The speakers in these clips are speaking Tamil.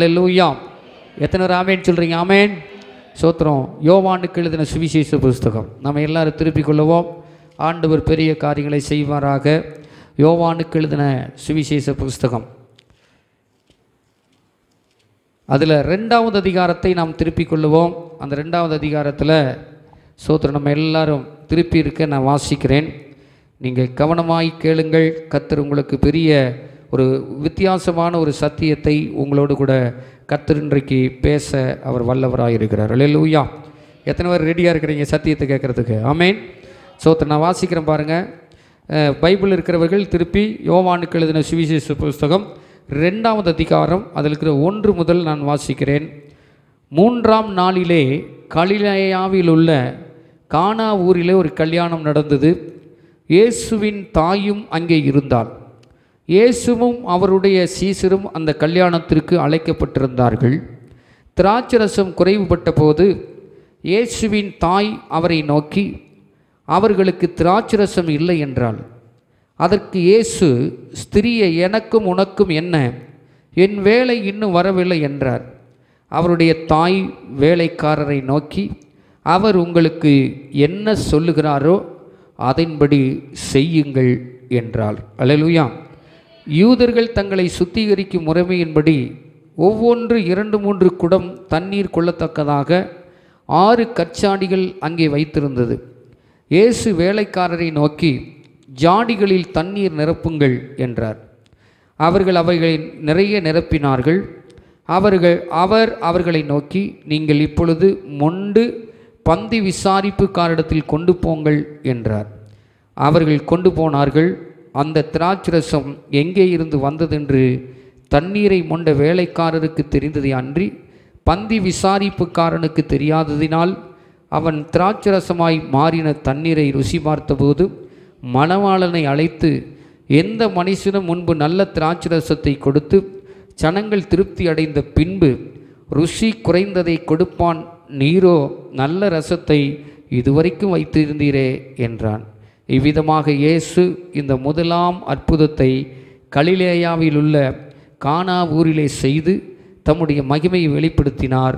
அல்லேலூயா. எத்தனை பேர் ஆமேன் சொல்கிறீங்க? ஆமேன். சோத்திரம். யோவானுக்கு எழுதின சுவிசேஷ புஸ்தகம் நம்ம எல்லாரும் திருப்பிக் கொள்ளுவோம். ஆண்டவர் பெரிய காரியங்களை செய்வாராக. யோவானுக்கு எழுதின சுவிசேஷ புஸ்தகம் அதில் 2வது அதிகாரத்தை நாம் திருப்பிக் கொள்ளுவோம். அந்த 2வது அதிகாரத்தில் சோத்திரம் நம்ம எல்லாரும் திருப்பி இருக்க நான் வாசிக்கிறேன். நீங்கள் கவனமாய் கேளுங்கள். கர்த்தர் உங்களுக்கு பெரிய ஒரு வித்தியாசமான ஒரு சத்தியத்தை உங்களோடு கூட கர்த்தர் இன்றைக்கு பேச அவர் வல்லவராக இருக்கிறார். அல்லேலூயா. எத்தனை பேர் ரெடியாக இருக்கிறீங்க சத்தியத்தை கேட்குறதுக்கு? ஆமேன். சோத்திரம். நான் வாசிக்கிறேன் பாருங்கள். பைபிள் இருக்கிறவர்கள் திருப்பி யோவானுக்கு எழுதின சுவிசேஷ புஸ்தகம் 2வது அதிகாரம் அதில் இருக்கிற 1 முதல் நான் வாசிக்கிறேன். 3ஆம் நாளிலே கலிலேயாவில் உள்ள கானா ஊரிலே ஒரு கல்யாணம் நடந்தது. இயேசுவின் தாயும் அங்கே இருந்தாள். இயேசுவும் அவருடைய சீசரும் அந்த கல்யாணத்திற்கு அழைக்கப்பட்டிருந்தார்கள். திராட்சரசம் குறைவுபட்ட போது இயேசுவின் தாய் அவரை நோக்கி, அவர்களுக்கு திராட்சரசம் இல்லை என்றாள். அதற்கு இயேசு, ஸ்திரியே, எனக்கும் உனக்கும் என்ன? என் வேலை இன்னும் வரவில்லை என்றார். அவருடைய தாய் வேலைக்காரரை நோக்கி, அவர் உங்களுக்கு என்ன சொல்லுகிறாரோ அதன்படி செய்யுங்கள் என்றாள். அல்லேலூயா. யூதர்கள் தங்களை சுத்திகரிக்கும் முறைமையின்படி ஒவ்வொன்று 2-3 குடம் தண்ணீர் கொள்ளத்தக்கதாக 6 கற்சாடிகள் அங்கே வைத்திருந்தது. இயேசு வேலைக்காரரை நோக்கி, ஜாடிகளில் தண்ணீர் நிரப்புங்கள் என்றார். அவர்கள் அவைகளை நிறைய நிரப்பினார்கள். அவர் அவர்களை நோக்கி, நீங்கள் இப்பொழுது மொண்டு பந்தி விசாரிப்புக்காரிடத்தில் கொண்டு போங்கள் என்றார். அவர்கள் கொண்டு போனார்கள். அந்த திராட்சரசம் எங்கே இருந்து வந்ததென்று தண்ணீரை மொண்ட வேலைக்காரருக்கு தெரிந்ததை அன்றி பந்தி விசாரிப்புக்காரனுக்கு தெரியாததினால் அவன் திராட்சரசமாய் மாறின தண்ணீரை ருசி பார்த்தபோது மணவாளனை அழைத்து, எந்த மனுஷனும் முன்பு நல்ல திராட்சரசத்தை கொடுத்து ஜனங்கள் திருப்தி அடைந்த பின்பு ருசி குறைந்ததை கொடுப்பான், நீரோ நல்ல ரசத்தை இதுவரைக்கும் வைத்திருந்தீரே என்றான். இவ்விதமாக இயேசு இந்த முதலாம் அற்புதத்தை கலிலேயாவில் உள்ள கானா ஊரிலே செய்து தம்முடைய மகிமையை வெளிப்படுத்தினார்.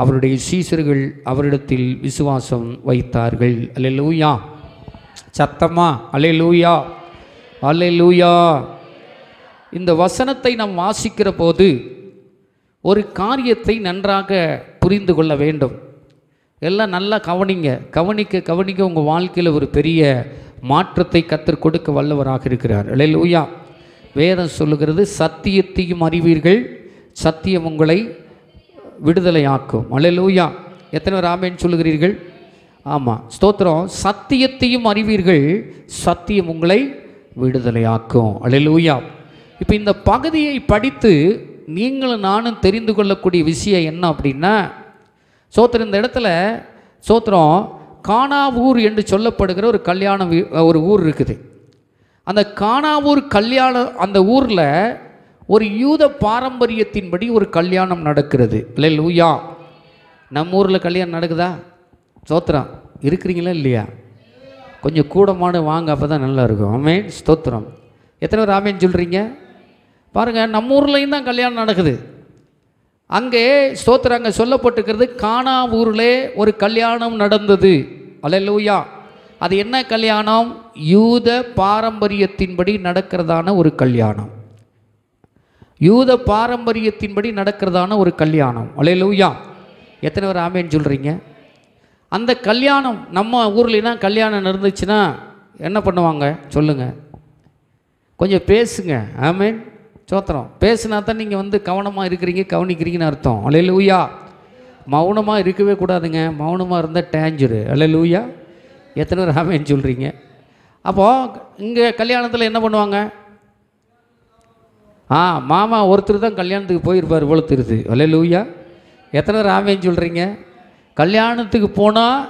அவருடைய சீசர்கள் அவரிடத்தில் விசுவாசம் வைத்தார்கள். அல்லேலூயா. சத்தமா அல்லேலூயா, அல்லேலூயா. இந்த வசனத்தை நாம் வாசிக்கிற போது ஒரு காரியத்தை நன்றாக புரிந்து கொள்ள வேண்டும். எல்லாம் நல்லா கவனிங்க. கவனிக்க உங்கள் வாழ்க்கையில் ஒரு பெரிய மாற்றத்தை கர்த்தர் கொடுக்க வல்லவராக இருக்கிறார். அல்லேலூயா. வேதம் சொல்லுகிறது, சத்தியத்தையும் அறிவீர்கள், சத்தியம் உங்களை விடுதலையாக்கும். அல்லேலூயா. எத்தனை பேர் ஆமென் சொல்லுகிறீர்கள்? ஆமாம், ஸ்தோத்திரம். சத்தியத்தையும் அறிவீர்கள், சத்தியம் உங்களை விடுதலையாக்கும். அல்லேலூயா. இப்போ இந்த பகுதியை படித்து நீங்களும் நானும் தெரிந்து கொள்ளக்கூடிய விஷயம் என்ன அப்படின்னா, சோத்திரம், இந்த இடத்துல சோத்திரம் கானாவூர் என்று சொல்லப்படுகிற ஒரு கல்யாணம் ஒரு ஊர் இருக்குது. அந்த கானாவூர் கல்யாணம், அந்த ஊரில் ஒரு யூத பாரம்பரியத்தின்படி ஒரு கல்யாணம் நடக்கிறது. அல்லேலூயா. நம்ம ஊரில் கல்யாணம் நடக்குதா? ஸ்தோத்திரம். இருக்கிறீங்களா இல்லையா? கொஞ்சம் கூடமாட வாங்க, அப்போ தான் நல்லாயிருக்கும். ஆமென். ஸ்தோத்திரம். எத்தனை பேர் ஆமென் சொல்கிறீங்க? பாருங்கள், நம்ம ஊர்லேயும் தான் கல்யாணம் நடக்குது. அங்கே ஸ்தோத்திரம், அங்கே சொல்லப்பட்டிருக்கிறது, கானா ஊரில் ஒரு கல்யாணம் நடந்தது. அல்லேலூயா. அது என்ன கல்யாணம்? யூத பாரம்பரியத்தின்படி நடக்கிறதான ஒரு கல்யாணம். யூத பாரம்பரியத்தின்படி நடக்கிறதான ஒரு கல்யாணம். அல்லேலூயா. எத்தனை பேர் ஆமென் சொல்கிறீங்க? அந்த கல்யாணம் நம்ம ஊர்லாம் கல்யாணம் நடந்துச்சுன்னா என்ன பண்ணுவாங்க சொல்லுங்கள்? கொஞ்சம் பேசுங்க. ஆமென். சோத்திரம். பேசுனா தான் நீங்கள் கவனமாக இருக்கிறீங்க, கவனிக்கிறீங்கன்னு அர்த்தம். அல்லேலூயா. மௌனமாக இருக்கவே கூடாதுங்க. மௌனமாக இருந்தால் டேஞ்சரு. அல்லேலூயா. எத்தனை பேர் ஆமென் சொல்கிறீங்க? அப்போது இங்கே கல்யாணத்தில் என்ன பண்ணுவாங்க? மாமா ஒருத்தர் தான் கல்யாணத்துக்கு போயிருப்பார் போல தெரியுது. அல்லேலூயா. எத்தனை பேர் ஆமென் சொல்கிறீங்க? கல்யாணத்துக்கு போனால்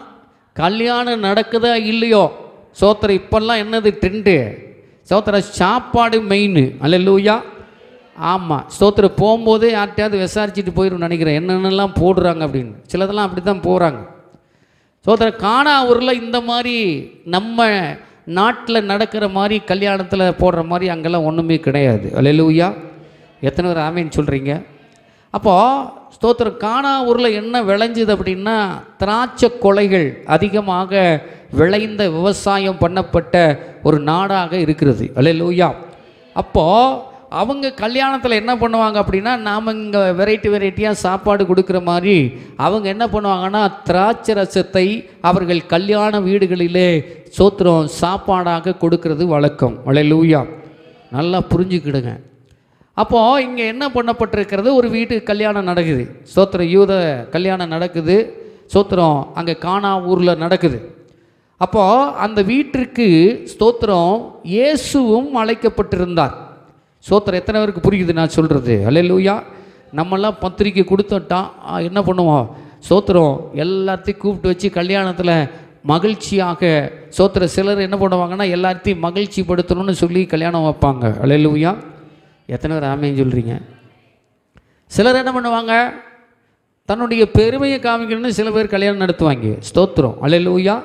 கல்யாணம் நடக்குதா இல்லையோ, சோத்திரம் இப்போல்லாம் என்னது ட்ரெண்டு? சோத்திரம் சாப்பாடு மெயின். அல்லேலூயா. ஆமாம், ஸ்தோத்திரம். போகும்போதே யார்கிட்டையாவது விசாரிச்சுட்டு போயிடும் நினைக்கிறேன், என்னென்னலாம் போடுறாங்க அப்படின்னு. சிலதெல்லாம் அப்படி தான் போகிறாங்க. ஸ்தோத்திரம். கானா ஊரில் இந்த மாதிரி நம்ம நாட்டில் நடக்கிற மாதிரி கல்யாணத்தில் போடுற மாதிரி அங்கெல்லாம் ஒன்றுமே கிடையாது. அல்லேலூயா. எத்தனை பேர் ஆமென் சொல்கிறீங்க? அப்போது ஸ்தோத்திரம், கானா ஊரில் என்ன விளைஞ்சுது அப்படின்னா திராட்சை கொலைகள் அதிகமாக விளைந்த விவசாயம் பண்ணப்பட்ட ஒரு நாடாக இருக்கிறது. அல்லேலூயா. அப்போது அவங்க கல்யாணத்தில் என்ன பண்ணுவாங்க அப்படின்னா, நாம் இங்கே வெரைட்டியாக சாப்பாடு கொடுக்குற மாதிரி அவங்க என்ன பண்ணுவாங்கன்னா திராட்சை ரசத்தை அவர்கள் கல்யாண வீடுகளிலே ஸ்தோத்திரம் சாப்பாடாக கொடுக்கறது வழக்கம். அல்லேலூயா. நல்லா புரிஞ்சுக்கிடுங்க. அப்போது இங்கே என்ன பண்ணப்பட்டிருக்கிறது, ஒரு வீட்டுக்கு கல்யாணம் நடக்குது. ஸ்தோத்திரம், யூத கல்யாணம் நடக்குது. ஸ்தோத்திரம், அங்கே கானா ஊரில் நடக்குது. அப்போது அந்த வீட்டிற்கு ஸ்தோத்திரம் இயேசுவும் அழைக்கப்பட்டிருந்தார். ஸ்தோத்திரம், எத்தனை பேருக்கு புரியுது நான் சொல்கிறது? அல்லேலூயா. நம்மெல்லாம் பத்திரிக்கை கொடுத்துட்டான் என்ன பண்ணுவோம், ஸ்தோத்திரம் எல்லாத்தையும் கூப்பிட்டு வச்சு கல்யாணத்தில் மகிழ்ச்சியாக ஸ்தோத்திரம் சிலர் என்ன பண்ணுவாங்கன்னா எல்லாத்தையும் மகிழ்ச்சி படுத்தணும்னு சொல்லி கல்யாணம் வைப்பாங்க. அல்லேலூயா. எத்தனை பேர் ஆமேன்னு சொல்கிறீங்க? சிலர் என்ன பண்ணுவாங்க, தன்னுடைய பெருமையை காமிக்கணும்னு சில பேர் கல்யாணம் நடத்துவாங்க. ஸ்தோத்திரம். அல்லேலூயா.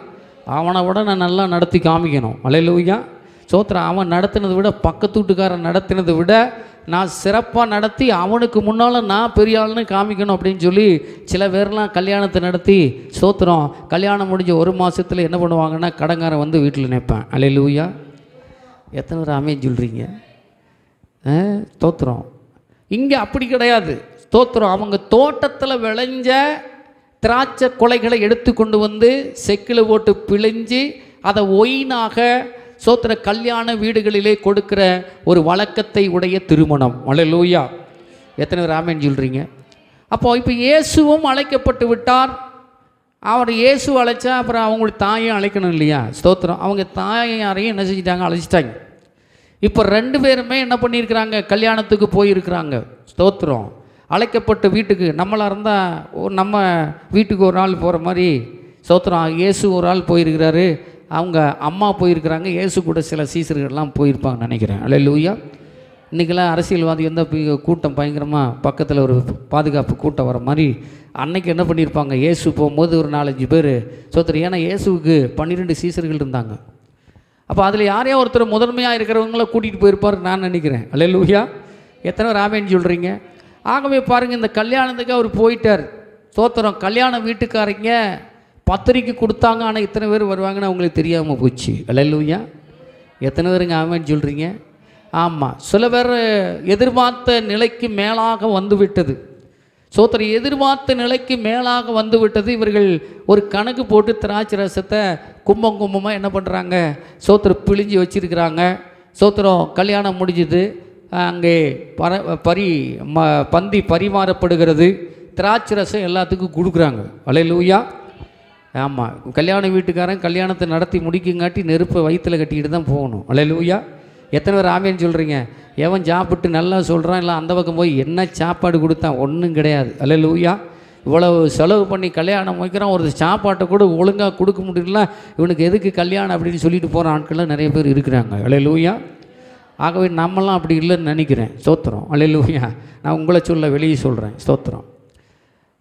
அவனை விட நான் நல்லா நடத்தி காமிக்கணும். அல்லேலூயா. ஸ்தோத்திரம், அவன் நடத்தினதை விட பக்கத்து வீட்டுக்காரன் நடத்தினதை விட நான் சிறப்பாக நடத்தி அவனுக்கு முன்னால் நான் பெரிய ஆளுன்னு காமிக்கணும் அப்படின்னு சொல்லி சில பேர்லாம் கல்யாணத்தை நடத்தி ஸ்தோத்திரம் கல்யாணம் முடிஞ்ச ஒரு மாதத்தில் என்ன பண்ணுவாங்கன்னா கடங்காரன் வந்து வீட்டில் நிற்பேன். அல்லேலூயா. எத்தனை பேர் ஆமேன்னு சொல்கிறீங்க? ஸ்தோத்திரம். இங்கே அப்படி கிடையாது. ஸ்தோத்திரம், அவங்க தோட்டத்தில் விளைஞ்ச திராட்சை கொலைகளை எடுத்து கொண்டு வந்து செக்கில் போட்டு பிழிஞ்சு அதை ஒயினாக ஸ்தோத்திர கல்யாண வீடுகளிலே கொடுக்கிற ஒரு வழக்கத்தை உடைய திருமணம். அல்லேலூயா. எத்தனை பேர் ஆமேன்னு சொல்கிறீங்க? அப்போது இப்போ இயேசுவும் அழைக்கப்பட்டு விட்டார். அவர் இயேசு அழைச்சா அப்புறம் அவங்களுடைய தாயும் அழைக்கணும் இல்லையா? ஸ்தோத்திரம். அவங்க தாயாரையும் என்ன செஞ்சிட்டாங்க, அழைச்சிட்டாங்க. இப்போ ரெண்டு பேருமே என்ன பண்ணியிருக்கிறாங்க, கல்யாணத்துக்கு போயிருக்கிறாங்க. ஸ்தோத்திரம். அழைக்கப்பட்ட வீட்டுக்கு நம்மளாக இருந்தால் நம்ம வீட்டுக்கு ஒரு ஆள் போகிற மாதிரி ஸ்தோத்திரம் இயேசு ஒரு ஆள் போயிருக்கிறாரு, அவங்க அம்மா போயிருக்கிறாங்க, இயேசு கூட சில சீசர்கள்லாம் போயிருப்பாங்கன்னு நினைக்கிறேன். அல்லேலூயா. இன்றைக்கெல்லாம் அரசியல்வாதி வந்து கூட்டம் பயங்கரமாக பக்கத்தில் ஒரு பாதுகாப்பு கூட்டம் வர மாதிரி அன்னைக்கு என்ன பண்ணியிருப்பாங்க, இயேசு போகும்போது ஒரு 4-5 பேர் ஸ்தோத்திரம். ஏன்னா இயேசுவுக்கு 12 சீசர்கள் இருந்தாங்க. அப்போ அதில் யாரையோ ஒருத்தர் முதன்மையாக இருக்கிறவங்கள கூட்டிகிட்டு போயிருப்பார் நான் நினைக்கிறேன். அல்லேலூயா. எத்தனை பேர் ஆமேன்னு சொல்கிறீங்க? ஆகவே பாருங்கள், இந்த கல்யாணத்துக்கு அவர் போயிட்டார். ஸ்தோத்திரம். கல்யாண வீட்டுக்காரங்க பத்திரிக்கை கொடுத்தாங்க, ஆனால் இத்தனை பேர் வருவாங்கன்னு அவங்களுக்கு தெரியாமல் போச்சு. அல்லேலூயா. எத்தனை பேருங்க ஆமேன்னு சொல்கிறீங்க? ஆமாம். சில பேர் எதிர்பார்த்த நிலைக்கு மேலாக வந்து விட்டது. ஸ்தோத்திரம், எதிர்பார்த்த நிலைக்கு மேலாக வந்து விட்டது. இவர்கள் ஒரு கணக்கு போட்டு திராட்சை ரசத்தை கும்பமாக என்ன பண்ணுறாங்க, ஸ்தோத்திரம் பிழிஞ்சு வச்சுருக்கிறாங்க. ஸ்தோத்திரம். கல்யாணம் முடிஞ்சுது. அங்கே பந்தி பரிமாறப்படுகிறது. திராட்சை ரசம் எல்லாத்துக்கும் கொடுக்குறாங்க. அல்லேலூயா. ஆமாம். கல்யாண வீட்டுக்காரன் கல்யாணத்தை நடத்தி முடிக்குங்காட்டி நெருப்பை வயிற்றில் கட்டிக்கிட்டு தான் போகணும். அல்லேலூயா. எத்தனை பேர் ஆமேன்னு சொல்கிறீங்க? எவன் சாப்பிட்டு நல்லா சொல்கிறான், இல்லை அந்த பக்கம் போய் என்ன சாப்பாடு கொடுத்தான், ஒன்றும் கிடையாது. அல்லேலூயா. இவ்வளவு செலவு பண்ணி கல்யாணம் வைக்கிறான், ஒரு சாப்பாட்டை கூட ஒழுங்காக கொடுக்க முடியல, இவனுக்கு எதுக்கு கல்யாணம் அப்படின்னு சொல்லிட்டு போகிற ஆட்கள்லாம் நிறைய பேர் இருக்கிறாங்க. அல்லேலூயா. ஆகவே நம்மலாம் அப்படி இல்லைன்னு நினைக்கிறேன். ஸ்தோத்திரம். அல்லேலூயா. நான் உங்களை சொல்ல வெளியே சொல்கிறேன். ஸ்தோத்திரம்.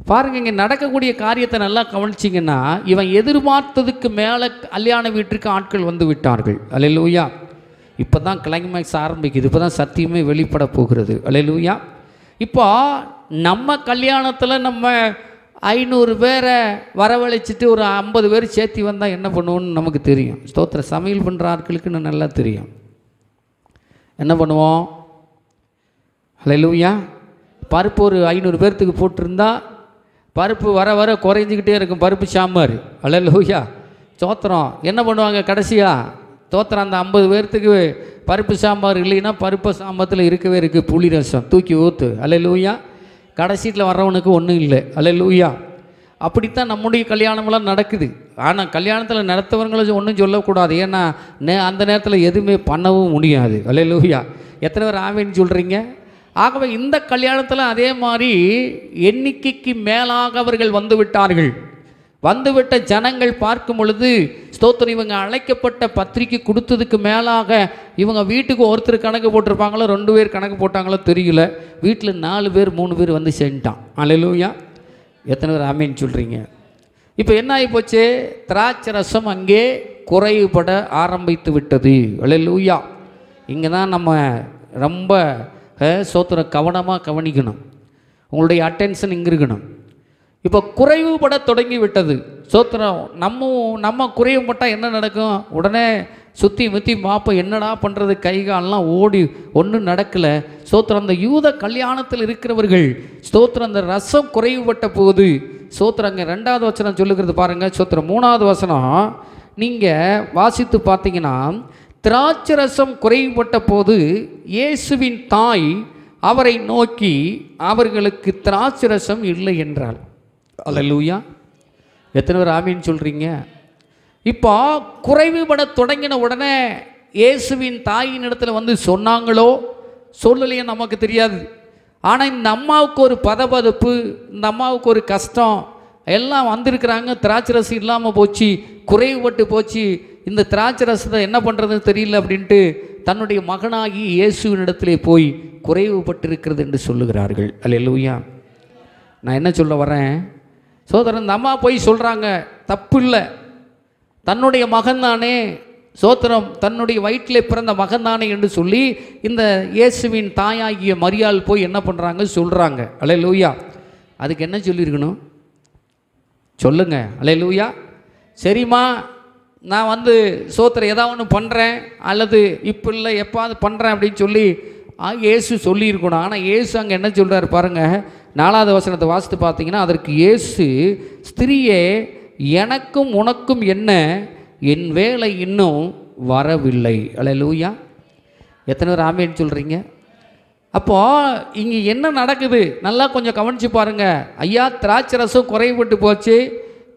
பாருங்கள், இங்கே நடக்கக்கூடிய காரியத்தை நல்லா கவனிச்சிங்கன்னா, இவன் எதிர்பார்த்ததுக்கு மேலே கல்யாண வீட்டிற்கு ஆட்கள் வந்து விட்டார்கள். அல்லேலூயா. இப்போ தான் கிளைமேக்ஸ் ஆரம்பிக்குது. இப்போ தான் சத்தியமே வெளிப்பட போகிறது. அல்லேலூயா. இப்போ நம்ம கல்யாணத்தில் நம்ம 500 பேரை வரவழைச்சிட்டு ஒரு 50 பேர் சேர்த்தி வந்தால் என்ன பண்ணுவோன்னு நமக்கு தெரியும். ஸ்தோத்திர. சமையல் பண்ணுற ஆட்களுக்கு நல்லா தெரியும் என்ன பண்ணுவோம். அல்லேலூயா. பருப்பு ஒரு 500 பேர்த்துக்கு போட்டிருந்தா பருப்பு வர வர குறைஞ்சிக்கிட்டே இருக்கும். பருப்பு சாம்பார். அல்லேலூயா. ஸ்தோத்திரம். என்ன பண்ணுவாங்க கடைசியாக? ஸ்தோத்திரம். அந்த 50 பேர்த்துக்கு பருப்பு சாம்பார் இல்லைன்னா பருப்பு சாம்பாரத்தில் இருக்கவே இருக்குது புளி ரசம், தூக்கி ஊற்று. அல்லேலூயா. கடைசியில் வர்றவனுக்கு ஒன்றும் இல்லை. அல்லேலூயா. அப்படித்தான் நம்முடைய கல்யாணமெல்லாம் நடக்குது. ஆனால் கல்யாணத்தில் நடத்தவங்களும் ஒன்றும் சொல்லக்கூடாது. ஏன்னா அந்த நேரத்தில் எதுவுமே பண்ணவும் முடியாது. அல்லேலூயா. எத்தனை பேர் ஆமேன்னு சொல்கிறீங்க? ஆகவே இந்த கல்யாணத்தில் அதே மாதிரி எண்ணிக்கைக்கு மேலாக அவர்கள் வந்து விட்டார்கள். வந்துவிட்ட ஜனங்கள் பார்க்கும் பொழுது ஸ்தோத்திரம், இவங்க அழைக்கப்பட்ட பத்திரிக்கை கொடுத்ததுக்கு மேலாக இவங்க வீட்டுக்கு ஒருத்தர் கணக்கு போட்டிருப்பாங்களோ 2 பேர் கணக்கு போட்டாங்களோ தெரியல, வீட்டில் 4 பேர் 3 பேர் வந்து சேர்ந்துட்டான். அல்லேலூயா. எத்தனை பேர் ஆமேன்னு சொல்கிறீங்க? இப்போ என்ன ஆகி போச்சு? திராட்சை ரசம் அங்கே குறைபட ஆரம்பித்து விட்டது. அல்லேலூயா. இங்கே தான் நம்ம ரொம்ப ஸ்தோத்திரம் கவனமாக கவனிக்கணும். உங்களுடைய அட்டென்ஷன் இங்கே இருக்கணும். இப்போ குறைவுபட தொடங்கி விட்டது. சோத்திரம். நம்ம குறைவுபட்டால் என்ன நடக்கும்? உடனே சுற்றி முற்றி பார்ப்போம், என்னடா பண்ணுறது, கைகாலெலாம் ஓடி ஒன்றும் நடக்கலை. ஸ்தோத்திரம். அந்த யூத கல்யாணத்தில் இருக்கிறவர்கள் ஸ்தோத்திரம் அந்த ரசம் குறைவுபட்ட போது ஸ்தோத்திரம் அங்கே 2வது வசனம் சொல்லுகிறது பாருங்கள். ஸ்தோத்திரம் 3வது வசனம் நீங்கள் வாசித்து பார்த்தீங்கன்னா, திராட்சை ரசம் குறைவுபட்ட போது இயேசுவின் தாய் அவரை நோக்கி அவர்களுக்கு திராட்சை ரசம் இல்லை என்றாள். அல்லேலூயா. எத்தனை பேர் ஆமீன் சொல்கிறீங்க? இப்போ குறைவுபட தொடங்கின உடனே இயேசுவின் தாயின் இடத்துல வந்து சொன்னாங்களோ சொல்லலையோ நமக்கு தெரியாது. ஆனால் இந்த அம்மாவுக்கு ஒரு பதபதப்பு, இந்த அம்மாவுக்கு ஒரு கஷ்டம், எல்லாம் வந்திருக்கிறாங்க. திராட்சை ரசம் இல்லாமல் போச்சு, குறைவுபட்டு போச்சு, இந்த திராட்சை ரசத்தை என்ன பண்ணுறதுன்னு தெரியல அப்படின்ட்டு தன்னுடைய மகனாகி இயேசுவின் இடத்திலே போய் குறைவுபட்டிருக்கிறது என்று சொல்லுகிறார்கள். அல்லேலூயா. நான் என்ன சொல்ல வரேன்? சோதரன் இந்த அம்மா போய் சொல்கிறாங்க, தப்பு இல்லை, தன்னுடைய மகன் தானே, சோத்திரம், தன்னுடைய வயிற்றிலே பிறந்த மகன் தானே என்று சொல்லி இந்த இயேசுவின் தாயாகிய மரியாள் போய் என்ன பண்ணுறாங்க, சொல்கிறாங்க. அல்லேலூயா. அதுக்கு என்ன சொல்லியிருக்கணும் சொல்லுங்க. அல்லேலூயா. சரிம்மா, நான் வந்து சோத்திரம் ஏதாவது ஒன்று பண்ணுறேன், அல்லது இப்போ இல்லை எப்பாவது பண்ணுறேன் அப்படின்னு சொல்லி இயேசு சொல்லியிருக்கணும். ஆனால் இயேசு அங்கே என்ன சொல்கிறார் பாருங்கள். 4வது வசனத்தை வாசித்து பார்த்தீங்கன்னா, அதற்கு இயேசு, ஸ்திரியே, எனக்கும் உனக்கும் என்ன, என் வேலை இன்னும் வரவில்லை. அல்லேலூயா. எத்தனை பேர் ஆமேன்னு சொல்கிறீங்க? அப்போது இங்கே என்ன நடக்குது நல்லா கொஞ்சம் கவனித்து பாருங்கள். ஐயா, திராட்சை ரசம் குறைபட்டு போச்சு,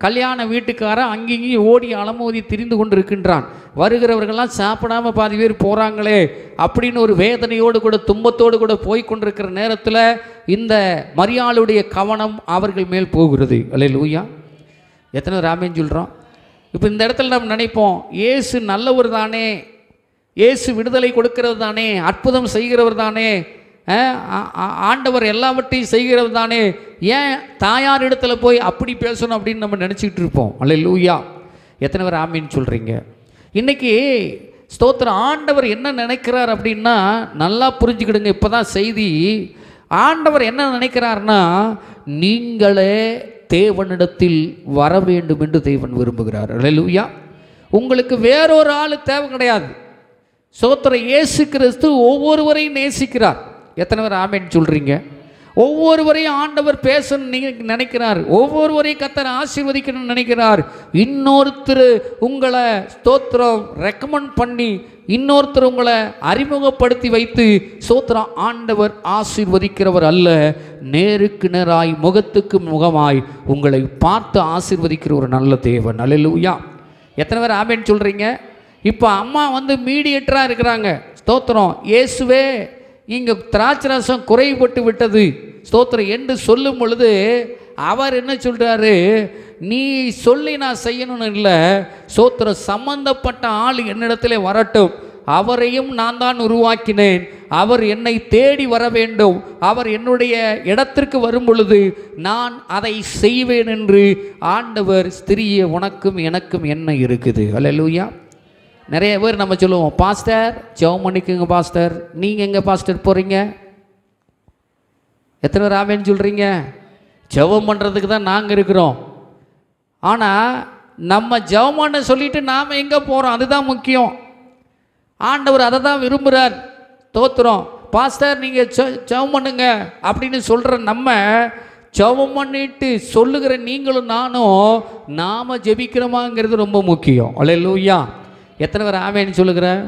கல்யாண வீட்டுக்காரன் அங்கேயும் ஓடி அலமோதி திரிந்து கொண்டு இருக்கின்றான். வருகிறவர்கள்லாம் சாப்பிடாமல் பாதி பேர் போகிறாங்களே அப்படின்னு ஒரு வேதனையோடு கூட துன்பத்தோடு கூட போய் கொண்டிருக்கிற நேரத்தில் இந்த மரியாளுடைய கவனம் அவர்கள் மேல் போகிறது. அல்லேலூயா. எத்தனை ராமேன்னு சொல்கிறோம்? இப்போ இந்த இடத்துல நம்ம நினைப்போம், இயேசு நல்லவர் தானே, இயேசு விடுதலை கொடுக்கிறது தானே, அற்புதம் செய்கிறவர் தானே, ஆண்டவர் எல்லாவற்றையும் செய்கிறவர் தானே, ஏன் தாயார் இடத்துல போய் அப்படி பேசணும் அப்படின்னு நம்ம நினச்சிக்கிட்டு இருப்போம். அல்லேலூயா. எத்தனை பேர் ஆமீன்னு சொல்கிறீங்க? இன்றைக்கி ஸ்தோத்திரம். ஆண்டவர் என்ன நினைக்கிறார் அப்படின்னா நல்லா புரிஞ்சுக்கிடுங்க. இப்போ தான் செய்தி. ஆண்டவர் என்ன நினைக்கிறார்னா, நீங்களே தேவனிடத்தில் வர வேண்டும் என்று தேவன் விரும்புகிறார். அல்லேலூயா. உங்களுக்கு வேறொரு ஆள் தேவை கிடையாது. ஸ்தோத்திரம். இயேசு கிறிஸ்து ஒவ்வொருவரையும் நேசிக்கிறார். எத்தனை பேர் ஆமேன்னு சொல்கிறீங்க? ஒவ்வொருவரையும் ஆண்டவர் பேசணும்னு நினைக்கிறார். ஒவ்வொருவரையும் கர்த்தர் ஆசீர்வதிக்கணும்னு நினைக்கிறார். இன்னொருத்தர் உங்களை ஸ்தோத்திரம் ரெக்கமெண்ட் பண்ணி, இன்னொருத்தர் உங்களை அறிமுகப்படுத்தி வைத்து ஸ்தோத்திரம் ஆண்டவர் ஆசீர்வதிக்கிறவர் அல்ல. நேருக்கு நேராய் முகத்துக்கு முகமாய் உங்களை பார்த்து ஆசீர்வதிக்கிற ஒரு நல்ல தேவன். அல்லேலூயா. எத்தனை பேர் ஆமேன்னு சொல்கிறீங்க? இப்போ அம்மா வந்து மீடியேட்டராக இருக்கிறாங்க. ஸ்தோத்திரம். இயேசுவே, இங்கே திராட்சை ரசம் குறைபட்டு விட்டது ஸ்தோத்திரம் என்று சொல்லும் பொழுது அவர் என்ன சொல்கிறாரு, நீ சொல்லி நான் செய்யணும்னு இல்லை, ஸ்தோத்திரம், சம்பந்தப்பட்ட ஆள் என்னிடத்திலே வரட்டும், அவரையும் நான் தான் உருவாக்கினேன், அவர் என்னை தேடி வர வேண்டும், அவர் என்னுடைய இடத்திற்கு வரும் பொழுது நான் அதை செய்வேன் என்று ஆண்டவர், ஸ்திரியே, உனக்கும் எனக்கும் என்ன இருக்குது. அல்லேலூயா. நிறைய பேர் நம்ம சொல்லுவோம், பாஸ்டர் ஜெபம் பண்ணிக்குங்க பாஸ்டர், நீங்கள் எங்கே பாஸ்டர் போகிறீங்க? எத்தனை பேர் ஆமேன்னு சொல்கிறீங்க? ஜெபம் பண்ணுறதுக்கு தான் நாங்கள் இருக்கிறோம். ஆனால் நம்ம ஜெபம் பண்ண சொல்லிவிட்டு நாம் எங்கே போகிறோம், அதுதான் முக்கியம். ஆண்டவர் அதை தான் விரும்புகிறார். தோத்துறோம். பாஸ்டர் நீங்கள் ஜெபம் பண்ணுங்க அப்படின்னு சொல்கிற நம்ம ஜெபம் பண்ணிட்டு சொல்லுகிற நீங்களும் நானும் நாம் ஜெபிக்கிறோமாங்கிறது ரொம்ப முக்கியம். அல்லேலூயா. எத்தனை பேர் ஆமேன்னு சொல்லுகிறேன்?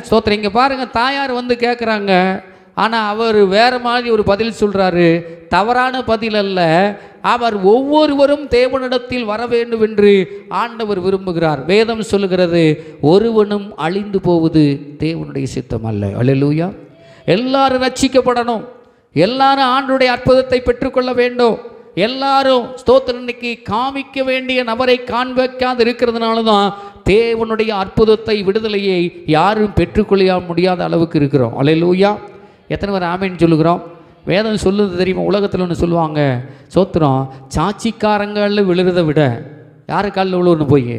ஸ்தோத்திரம். இங்கே பாருங்கள், தாயார் வந்து கேட்குறாங்க, ஆனால் அவர் வேறு மாதிரி ஒரு பதில் சொல்கிறாரு. தவறான பதில் அல்ல, அவர் ஒவ்வொருவரும் தேவனிடத்தில் வர வேண்டும் என்று ஆண்டவர் விரும்புகிறார். வேதம் சொல்லுகிறது, ஒருவனும் அழிந்து போவது தேவனுடைய சித்தம் அல்ல. அல்லேலூயா. எல்லாரும் ரட்சிக்கப்படணும், எல்லாரும் ஆண்டவருடைய அற்புதத்தை பெற்றுக்கொள்ள வேண்டும். எல்லாரும் ஸ்தோத்திரம் இன்னைக்கு காமிக்க வேண்டிய நபரை காண்பிக்காது இருக்கிறதுனால தான் தேவனுடைய அற்புதத்தை, விடுதலையை யாரும் பெற்றுக்கொள்ள முடியாத அளவுக்கு இருக்கிறோம். அல்லேலூயா. எத்தனை பேர் ஆமேன்னு சொல்லுகிறோம்? வேதம் சொல்லுது தெரியுமா? உலகத்தில் ஒன்று சொல்லுவாங்க, ஸ்தோத்திரம், சாட்சிக்காரங்களில் விழுறதை விட யாரு காலில் விழுவன்னு போய்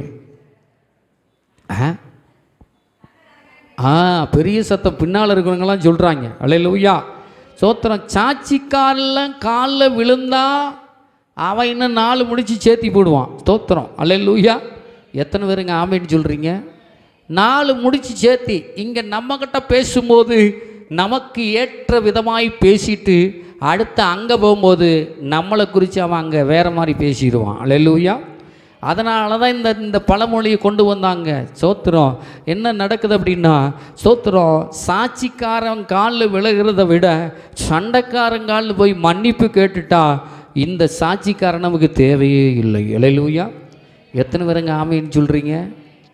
பெரிய சத்தம் பின்னால் இருக்கிறவங்களாம் சொல்கிறாங்க. அல்லேலூயா. சோத்திரம். சாட்சிக்காரில் காலில் விழுந்தா அவன் இன்னும் 4 முடிச்சு சேர்த்தி போடுவான். ஸ்தோத்திரம். அல்லேலூயா. எத்தனை பேருங்க ஆமேன்னு சொல்கிறீங்க? 4 முடிச்சு சேர்த்தி இங்கே நம்மக்கிட்ட பேசும்போது நமக்கு ஏற்ற விதமாய் பேசிட்டு அடுத்து அங்கே போகும்போது நம்மளை குறித்து அவன் அங்கே வேறு மாதிரி பேசிடுவான். அல்லேலூயா. அதனால தான் இந்த பழமொழியை கொண்டு வந்தாங்க. ஸ்தோத்திரம். என்ன நடக்குது அப்படின்னா, ஸ்தோத்திரம், சாட்சிக்காரன் காலில் விழுகிறத விட சண்டைக்காரன் காலில் போய் மன்னிப்பு கேட்டுட்டா இந்த சாட்சிக்காரன் நமக்கு தேவையே இல்லை. அல்லேலூயா. எத்தனை பேருங்க ஆமேன்னு சொல்கிறீங்க?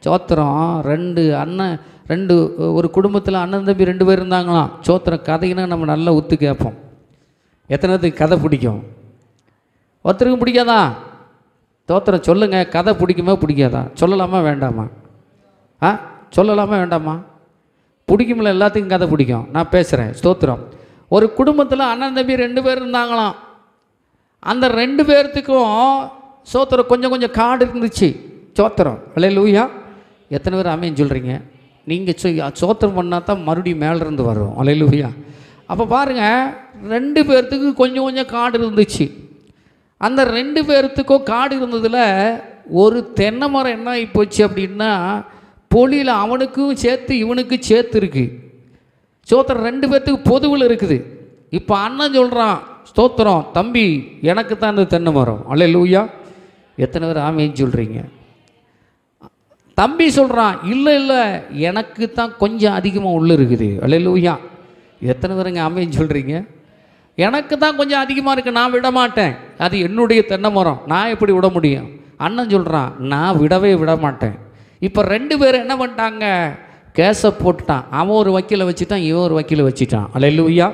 ஸ்தோத்திரம். 2 அண்ணன், ஒரு குடும்பத்தில் அண்ணன் தம்பி 2 பேர் இருந்தாங்களாம். ஸ்தோத்திரம். கதைன்னா நம்ம நல்லா ஒத்து கேட்போம். எத்தனைத்துக்கு கதை பிடிக்கும்? ஒருத்தருக்கும் பிடிக்காதா? ஸ்தோத்திரம். சொல்லுங்கள், கதை பிடிக்குமா பிடிக்காதா? சொல்லலாமா வேண்டாமா? சொல்லலாமா வேண்டாமா? பிடிக்கும்ல, எல்லாத்துக்கும் கதை பிடிக்கும். நான் பேசுகிறேன். ஸ்தோத்திரம். ஒரு குடும்பத்தில் அண்ணன் தம்பி 2 பேர் இருந்தாங்களாம். அந்த 2 பேர்த்துக்கும் ஸ்தோத்திரம் கொஞ்சம் கொஞ்சம் காடு இருந்துச்சு. ஸ்தோத்திரம். அல்லேலூயா. எத்தனை பேர் ஆமேன்னு சொல்கிறீங்க? நீங்கள் ஸ்தோத்திரம் பண்ணால் தான் மறுபடியும் மேலேருந்து வரும். அல்லேலூயா. அப்போ பாருங்கள், 2 பேர்த்துக்கு கொஞ்சம் கொஞ்சம் காடு இருந்துச்சு. அந்த 2 பேர்த்துக்கும் காடு இருந்ததில் ஒரு தென்னை மரம் என்ன ஆகி போச்சு அப்படின்னா, பொலியில் அவனுக்கும் சேர்த்து இவனுக்கும் சேர்த்து இருக்குது. ஸ்தோத்திரம். 2 பேர்த்துக்கு பொதுவில் இருக்குது. இப்போ அண்ணன் சொல்கிறான், ஸ்தோத்திரம், தம்பி எனக்கு தான் இந்த தென்னை மரம். அல்லேலூயா. எத்தனை பேர் ஆமேன்னு சொல்கிறீங்க? தம்பி சொல்கிறான், இல்லை இல்லை எனக்கு தான் கொஞ்சம் அதிகமாக உள்ளே இருக்குது. அல்லேலூயா. எத்தனை பேருங்க ஆமேன்னு சொல்கிறீங்க? எனக்கு தான் கொஞ்சம் அதிகமாக இருக்குது, நான் விட மாட்டேன், அது என்னுடைய தென்னை மரம், நான் எப்படி விட முடியும்? அண்ணன் சொல்கிறான், நான் விடவே விட மாட்டேன். இப்போ 2 பேர் என்ன பண்ணிட்டாங்க? கேஸை போட்டுட்டான். அவன் ஒரு வக்கீலை வச்சுட்டான், இவன் ஒரு வக்கீலை வச்சுட்டான். அல்லேலூயா.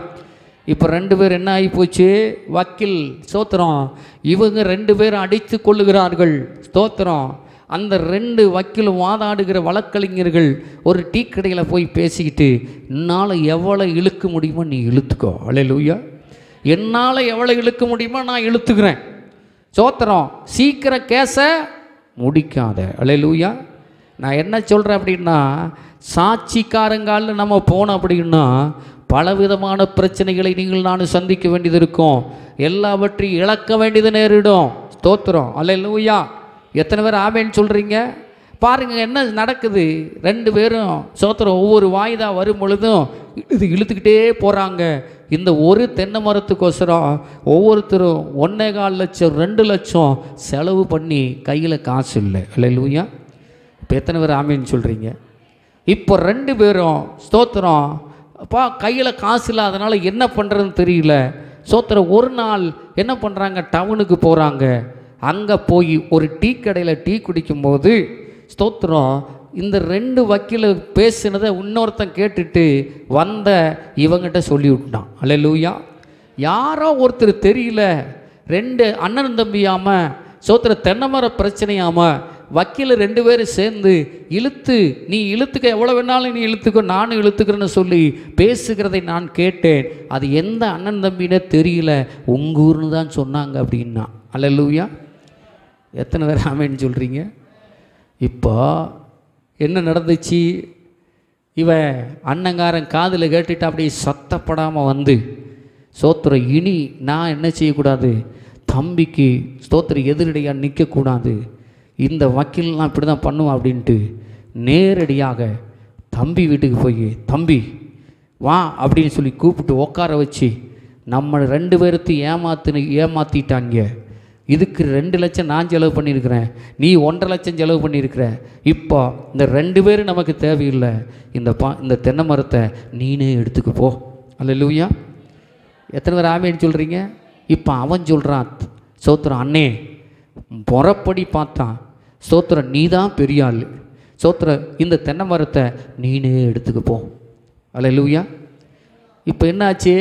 இப்போ 2 பேர் என்ன ஆகி போச்சு? வக்கீல். ஸ்தோத்திரம். இவங்க 2 பேரும் அடித்து கொள்ளுகிறார்கள். ஸ்தோத்திரம். அந்த 2 வக்கீலும் வாதாடுகிற வழக்கறிஞர்கள் ஒரு டீ கடையில் போய் பேசிக்கிட்டு, என்னால் எவ்வளோ இழுக்க முடியுமோ நீ இழுத்துக்கோ. அல்லேலூயா. என்னால் எவ்வளோ இழுக்க முடியுமோ நான் இழுத்துக்கிறேன். ஸ்தோத்திரம். சீக்கிரம் கேஸை முடிக்காத. அல்லேலூயா. நான் என்ன சொல்கிறேன் அப்படின்னா, சாட்சிக்காரங்காலில் நம்ம போனோம் அப்படின்னா பலவிதமான பிரச்சனைகளை நீங்கள் நானும் சந்திக்க வேண்டியது இருக்கும். எல்லாவற்றையும் இழக்க வேண்டியது நேரிடும். ஸ்தோத்திரம். அல்லேலூயா. எத்தனை பேர் ஆமேன்னு சொல்கிறீங்க? பாருங்கள் என்ன நடக்குது. 2 பேரும் ஸ்தோத்திரம் ஒவ்வொரு வாய்தா வரும் பொழுதும் இழுத்துக்கிட்டே போகிறாங்க. இந்த ஒரு தென்னை மரத்துக்கோசரம் ஒவ்வொருத்தரும் 1.25 லட்சம் 2 லட்சம் செலவு பண்ணி கையில் காசு இல்லை. அல்லேலூயா. இப்போ எத்தனை பேர் ஆமேன்னு சொல்கிறீங்க? இப்போ 2 பேரும் ஸ்தோத்திரம் கையில் காசு இல்லை, அதனால் என்ன பண்ணுறதுன்னு தெரியல. ஸ்தோத்திரம். ஒரு நாள் என்ன பண்ணுறாங்க? டவுனுக்கு போகிறாங்க. அங்கே போய் ஒரு டீ கடையில் டீ குடிக்கும்போது ஸ்தோத்திரம் இந்த 2 வக்கீல் பேசினதை இன்னொருத்தன் கேட்டுட்டு வந்த இவங்கிட்ட சொல்லி விட்டான். அல்லேலூயா. யாரோ ஒருத்தர் தெரியல, 2 அண்ணன் தம்பியாமல் ஸ்தோத்திரம் தென்னை மர பிரச்சனையாமல் வக்கீல் 2 பேரும் சேர்ந்து நீ இழுத்துக்க, எவ்வளோ வேணாலும் நீ இழுத்துக்கோ, நானும் இழுத்துக்கிறேன்னு சொல்லி பேசுகிறதை நான் கேட்டேன். அது எந்த அண்ணன் தம்பினே தெரியல, உங்கள் ஊர்னு தான் சொன்னாங்க அப்படின்னா. அல்லேலூயா. எத்தனை பேர் ஆமேன்னு சொல்கிறீங்க? இப்போ என்ன நடந்துச்சு? இவன் அண்ணங்காரன் காதில் கேட்டுட்டு அப்படியே சத்தப்படாமல் வந்து, ஸ்தோத்திரம், இனி நான் என்ன செய்யக்கூடாது? தம்பிக்கு ஸ்தோத்திரம் எதிரடியாக நிற்கக்கூடாது, இந்த வக்கீல்லாம் இப்படி தான் பண்ணுவான் அப்படின்ட்டு நேரடியாக தம்பி வீட்டுக்கு போய், தம்பி வா அப்படின்னு சொல்லி கூப்பிட்டு உட்கார வச்சு, நம்ம 2 பேர்த்தையும் ஏமாற்றிட்டாங்க. இதுக்கு 2 லட்சம் நான் செலவு பண்ணியிருக்கிறேன், நீ 1.5 லட்சம் செலவு பண்ணியிருக்கிற. இப்போ இந்த 2 பேரும் நமக்கு தேவையில்லை, இந்த தென்னை மரத்தை நீனே எடுத்துக்கு போ. அல்லேலூயா. எத்தனை பேர் ஆமேன்னு சொல்கிறீங்க? இப்போ அவன் சொல்கிறான், ஸ்தோத்திரம், அண்ணே முறப்படி பார்த்தான், ஸ்தோத்திரம் நீ தான் பெரிய ஆள், ஸ்தோத்திரம் இந்த தென்னை மரத்தை நீனே எடுத்துக்கு போ. அல்லேலூயா. இப்போ என்னாச்சு?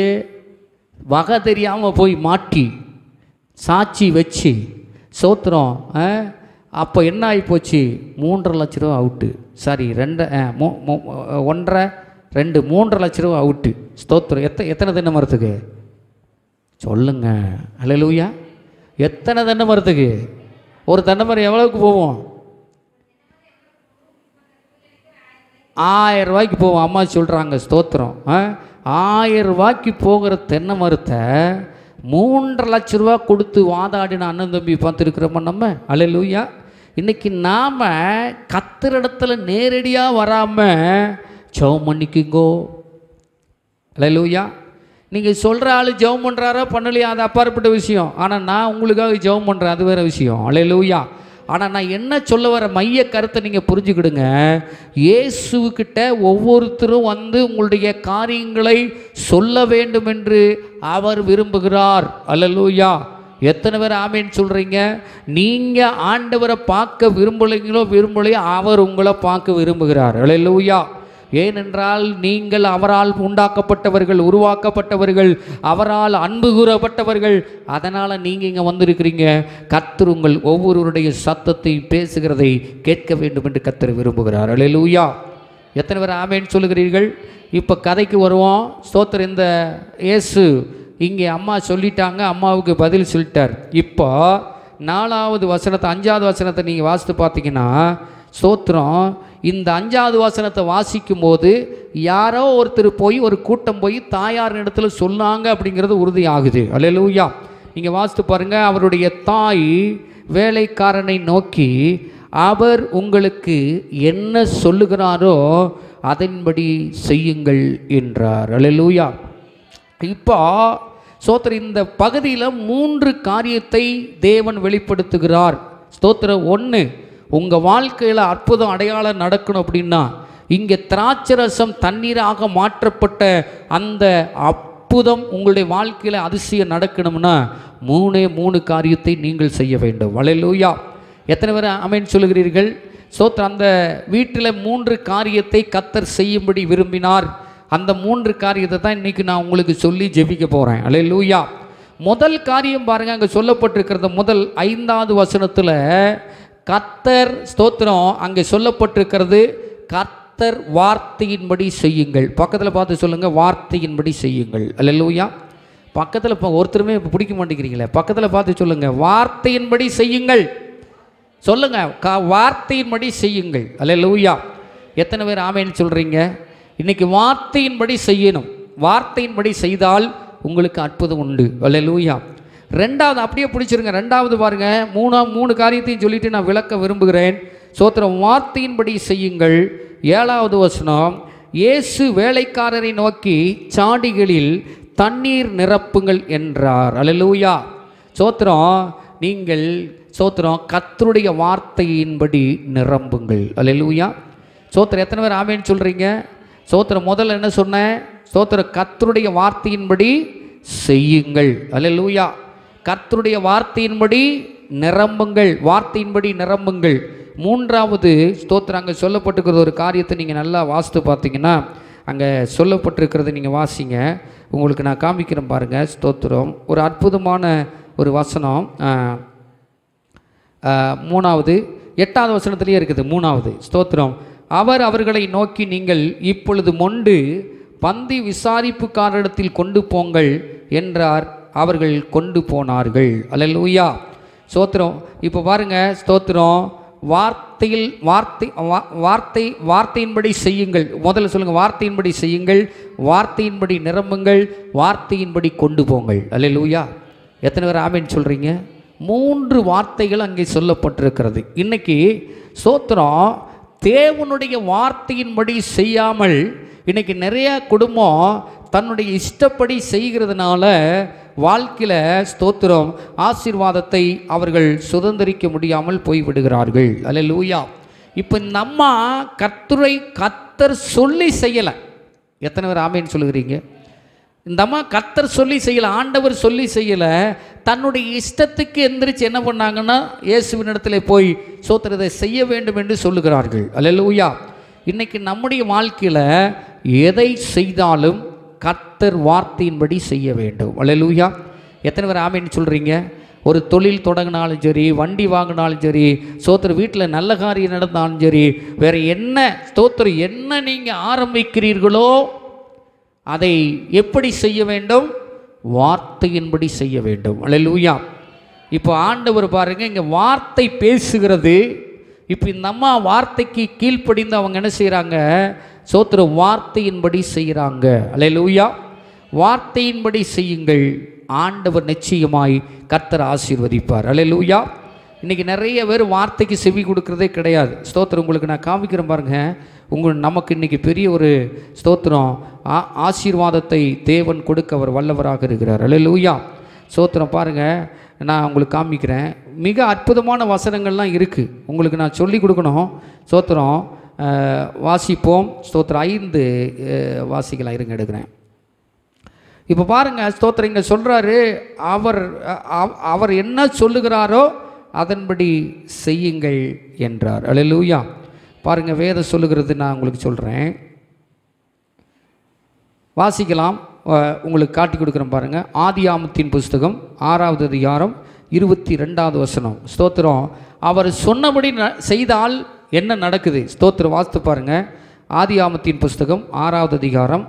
வகை தெரியாமல் போய் மாட்டி சாட்சி வச்சு ஸ்தோத்திரம். அப்போ என்ன ஆகி போச்சு? 3.5 லட்ச ரூபா அவுட்டு. சாரி 3.5 லட்ச ரூபா அவுட்டு. ஸ்தோத்திரம். எத்தனை தென்னை மரத்துக்கு சொல்லுங்க? அல்லேலூயா. எத்தனை தென்னை மரத்துக்கு? ஒரு தென்னை மரம் எவ்வளவுக்கு போவோம்? 1000 ரூபாய்க்கு போவோம். அம்மா சொல்கிறாங்க. ஸ்தோத்திரம். ரூபாய்க்கு போகிற தென்னை மரத்தை 3,00,000 கொடுத்து வாதாடின அண்ணன் தம்பி பார்த்துருக்குறோமா நம்ம? அல்லேலூயா. இன்றைக்கி நாம் கர்த்தரிடத்துல நேரடியாக வராமல் ஜெபம் பண்ணிக்குங்கோ. அல்லேலூயா. நீங்கள் சொல்கிற ஆள் ஜெபம் பண்ணுறாரோ பண்ணலையா அது அப்பாற்பட்ட விஷயம். ஆனால் நான் உங்களுக்காக ஜெபம் பண்ணுறேன், அது வேறு விஷயம். அல்லேலூயா. ஆனால் நான் என்ன சொல்ல வர மைய கருத்தை நீங்கள் புரிஞ்சுக்கிடுங்க. இயேசுக்கிட்ட ஒவ்வொருத்தரும் வந்து உங்களுடைய காரியங்களை சொல்ல வேண்டும் என்று அவர் விரும்புகிறார். அல்லேலூயா. எத்தனை பேர் ஆமேன்னு சொல்கிறீங்க? நீங்கள் ஆண்டவரை பார்க்க விரும்பலையோ அவர் உங்களை பார்க்க விரும்புகிறார். அல்லேலூயா. ஏனென்றால் நீங்கள் அவரால் உண்டாக்கப்பட்டவர்கள், உருவாக்கப்பட்டவர்கள், அவரால் அன்பு கூறப்பட்டவர்கள். அதனால் நீங்கள் இங்கே வந்திருக்கிறீங்க. கர்த்தர் உங்கள் ஒவ்வொருவருடைய சத்தத்தை பேசுகிறதை கேட்க வேண்டும் என்று கர்த்தர் விரும்புகிறார். அல்லேலூயா. எத்தனை பேர் ஆமேன்னு சொல்லுகிறீர்கள்? இப்போ கதைக்கு வருவோம். ஸ்தோத்திரம். இந்த இயேசு இங்கே அம்மா சொல்லிட்டாங்க, அம்மாவுக்கு பதில் சொல்லிட்டார். இப்போ 4வது வசனத்தை 5வது வசனத்தை நீங்கள் வாசித்து பார்த்தீங்கன்னா, ஸ்தோத்திரம், இந்த 5வது வசனத்தை வாசிக்கும் போது யாரோ ஒருத்தர் போய் ஒரு கூட்டம் போய் தாயார் இடத்துல சொன்னாங்க அப்படிங்கிறது உறுதி ஆகுது. அல்லேலூயா. நீங்கள் வாசித்து பாருங்கள். அவருடைய தாய் வேலைக்காரனை நோக்கி அவர் உங்களுக்கு என்ன சொல்லுகிறாரோ அதன்படி செய்யுங்கள் என்றார். அல்லேலூயா. இப்போ ஸ்தோத்திரம், இந்த பகுதியில் 3 காரியத்தை தேவன் வெளிப்படுத்துகிறார். ஸ்தோத்திரம். 1, உங்கள் வாழ்க்கையில் அற்புதம் அடையாளம் நடக்கணும் அப்படின்னா, இங்கே திராட்சரசம் தண்ணீராக மாற்றப்பட்ட அந்த அற்புதம் உங்களுடைய வாழ்க்கையில் அதிசயம் நடக்கணும்னா 3 காரியத்தை நீங்கள் செய்ய வேண்டும். அல்லேலூயா. எத்தனை பேர் ஆமென் சொல்லுகிறீர்கள்? ஸ்தோத்திரம். அந்த வீட்டில் 3 காரியத்தை கர்த்தர் செய்யும்படி விரும்பினார். அந்த 3 காரியத்தை தான் இன்றைக்கி நான் உங்களுக்கு சொல்லி ஜெபிக்க போகிறேன். அல்லேலூயா. முதல் காரியம் பாருங்கள், அங்கே சொல்லப்பட்டிருக்கிறது முதல் 5வது வசனத்தில் கர்த்தர், ஸ்தோத்திரம், அங்கே சொல்லப்பட்டிருக்கிறது கர்த்தர் வார்த்தையின்படி செய்யுங்கள். பக்கத்தில் பார்த்து சொல்லுங்கள், வார்த்தையின்படி செய்யுங்கள். அல்லேலூயா. பக்கத்தில் இப்போ ஒருத்தருமே இப்போ பிடிக்க மாட்டேங்கிறீங்களே, பக்கத்தில் பார்த்து சொல்லுங்கள், வார்த்தையின்படி செய்யுங்கள். சொல்லுங்கள், வார்த்தையின்படி செய்யுங்கள். அல்லேலூயா. எத்தனை பேர் ஆமேன்னு சொல்கிறீங்க? இன்றைக்கி வார்த்தையின்படி செய்யணும். வார்த்தையின்படி செய்தால் உங்களுக்கு அற்புதம் உண்டு. அல்லேலூயா. 2வது அப்படியே பிடிச்சிருங்க. 2வது பாருங்கள், 3 காரியத்தையும் சொல்லிட்டு நான் விளக்க விரும்புகிறேன். ஸ்தோத்திரம். வார்த்தையின்படி செய்யுங்கள். 7வது வசனம், இயேசு வேலைக்காரரை நோக்கி சாடிகளில் தண்ணீர் நிரப்புங்கள் என்றார். அல்லேலூயா. ஸ்தோத்திரம். நீங்கள் ஸ்தோத்திரம் கர்த்தருடைய வார்த்தையின்படி நிரம்புங்கள். அல்லேலூயா. ஸ்தோத்திரம். எத்தனை பேர் ஆமேன்னு சொல்கிறீங்க? ஸ்தோத்திரம். முதல்ல என்ன சொன்னேன்? ஸ்தோத்திரம், கர்த்தருடைய வார்த்தையின்படி செய்யுங்கள். அல்லேலூயா. கர்த்தருடைய வார்த்தையின்படி நிரம்புங்கள். வார்த்தையின்படி நிரம்புங்கள். 3வது ஸ்தோத்திரம், அங்கே சொல்லப்பட்டிருக்கிற ஒரு காரியத்தை நீங்கள் நல்லா வாசித்து பார்த்தீங்கன்னா, அங்கே சொல்லப்பட்டிருக்கிறது நீங்கள் வாசிங்க, உங்களுக்கு நான் காமிக்கிறேன் பாருங்கள். ஸ்தோத்திரம். ஒரு அற்புதமான ஒரு வசனம். 3வது 8வது வசனத்திலேயே இருக்குது. 3வது ஸ்தோத்திரம். அவர் அவர்களை நோக்கி, நீங்கள் இப்பொழுது மொண்டு பந்தி விசாரிப்புக்காரரிடத்தில் கொண்டு போங்கள் என்றார். அவர்கள் கொண்டு போனார்கள். அல்லேலூயா. ஸ்தோத்திரம். இப்போ பாருங்கள். ஸ்தோத்திரம். வார்த்தையின்படி செய்யுங்கள். முதல்ல சொல்லுங்கள், வார்த்தையின்படி செய்யுங்கள், வார்த்தையின்படி நிரம்புங்கள், வார்த்தையின்படி கொண்டு போங்கள். அல்லேலூயா. எத்தனை பேர் ஆமேன்னு சொல்கிறீங்க? 3 வார்த்தைகள் அங்கே சொல்லப்பட்டிருக்கிறது. இன்றைக்கி ஸ்தோத்திரம், தேவனுடைய வார்த்தையின்படி செய்யாமல் இன்றைக்கி நிறைய குடும்பம் தன்னுடைய இஷ்டப்படி செய்கிறதுனால வாழ்க்கையில் ஸ்தோத்திரம் ஆசீர்வாதத்தை அவர்கள் சுதந்திரிக்க முடியாமல் போய்விடுகிறார்கள். அல்லேலூயா. இப்போ நம்ம கர்த்தர் சொல்லி செய்யலை. எத்தனை பேர் ஆமேன்னு சொல்லுகிறீங்க? இந்த அம்மா கர்த்தர் சொல்லி செய்யலை, ஆண்டவர் சொல்லி செய்யலை. தன்னுடைய இஷ்டத்துக்கு எந்திரிச்சு என்ன பண்ணாங்கன்னா, இயேசுவின் இடத்துல போய் ஸ்தோத்திரத்தை செய்ய வேண்டும் என்று சொல்லுகிறார்கள். அல்லேலூயா. இன்றைக்கி நம்முடைய வாழ்க்கையில் எதை செய்தாலும் கர்த்தர் வார்த்தையின்படி செய்ய வேண்டும். அல்லேலூயா. எத்தனை பேர் ஆமேன்னு சொல்கிறீங்க? ஒரு தொழில் தொடங்கினாலும் சரி, வண்டி வாங்கினாலும் சரி, ஸ்தோத்திரம் வீட்டில் நல்ல காரியம் நடந்தாலும் சரி, வேறு என்ன ஸ்தோத்திரம் என்ன நீங்கள் ஆரம்பிக்கிறீர்களோ அதை எப்படி செய்ய வேண்டும்? வார்த்தையின்படி செய்ய வேண்டும். அல்லேலூயா. இப்போ ஆண்டவர் பாருங்கள், இங்கே வார்த்தை பேசுகிறது. இப்போ இந்த அம்மா வார்த்தைக்கு கீழ்ப்படிந்து அவங்க என்ன செய்கிறாங்க? ஸ்தோத்திரம் வார்த்தையின்படி செய்கிறாங்க. அல்லேலூயா. வார்த்தையின்படி செய்யுங்கள், ஆண்டவர் நிச்சயமாய் கர்த்தர் ஆசீர்வதிப்பார். அல்லேலூயா. இன்றைக்கி நிறைய பேர் வார்த்தைக்கு செவி கொடுக்குறதே கிடையாது. ஸ்தோத்திரம் உங்களுக்கு நான் காமிக்கிறேன் பாருங்கள். நமக்கு இன்றைக்கி பெரிய ஒரு ஸ்தோத்திரம் ஆசீர்வாதத்தை தேவன் கொடுக்க அவர் வல்லவராக இருக்கிறார். அல்லேலூயா. ஸ்தோத்திரம் பாருங்கள், நான் உங்களுக்கு காமிக்கிறேன். மிக அற்புதமான வசனங்கள்லாம் இருக்குது, உங்களுக்கு நான் சொல்லி கொடுக்கணும். ஸ்தோத்திரம் வாசிப்போம். ஸ்தோத்திரம் 5 வாசிக்கலாம், இருங்க எடுக்கிறேன். இப்போ பாருங்கள், ஸ்தோத்திரம் இங்கே சொல்கிறாரு, அவர் என்ன சொல்லுகிறாரோ அதன்படி செய்யுங்கள் என்றார். அல்லேலூயா. பாருங்கள், வேதம் சொல்லுகிறது, நான் உங்களுக்கு சொல்கிறேன், வாசிக்கலாம், உங்களுக்கு காட்டி கொடுக்குறேன் பாருங்கள். ஆதியாமத்தின் புஸ்தகம் 6வது அதிகாரம் 22வது வசனம். ஸ்தோத்திரம், அவர் சொன்னபடி செய்தால் என்ன நடக்குது? ஸ்தோத்திரம் வாசித்து பாருங்கள். ஆதியாமத்தின் புஸ்தகம் 6வது அதிகாரம்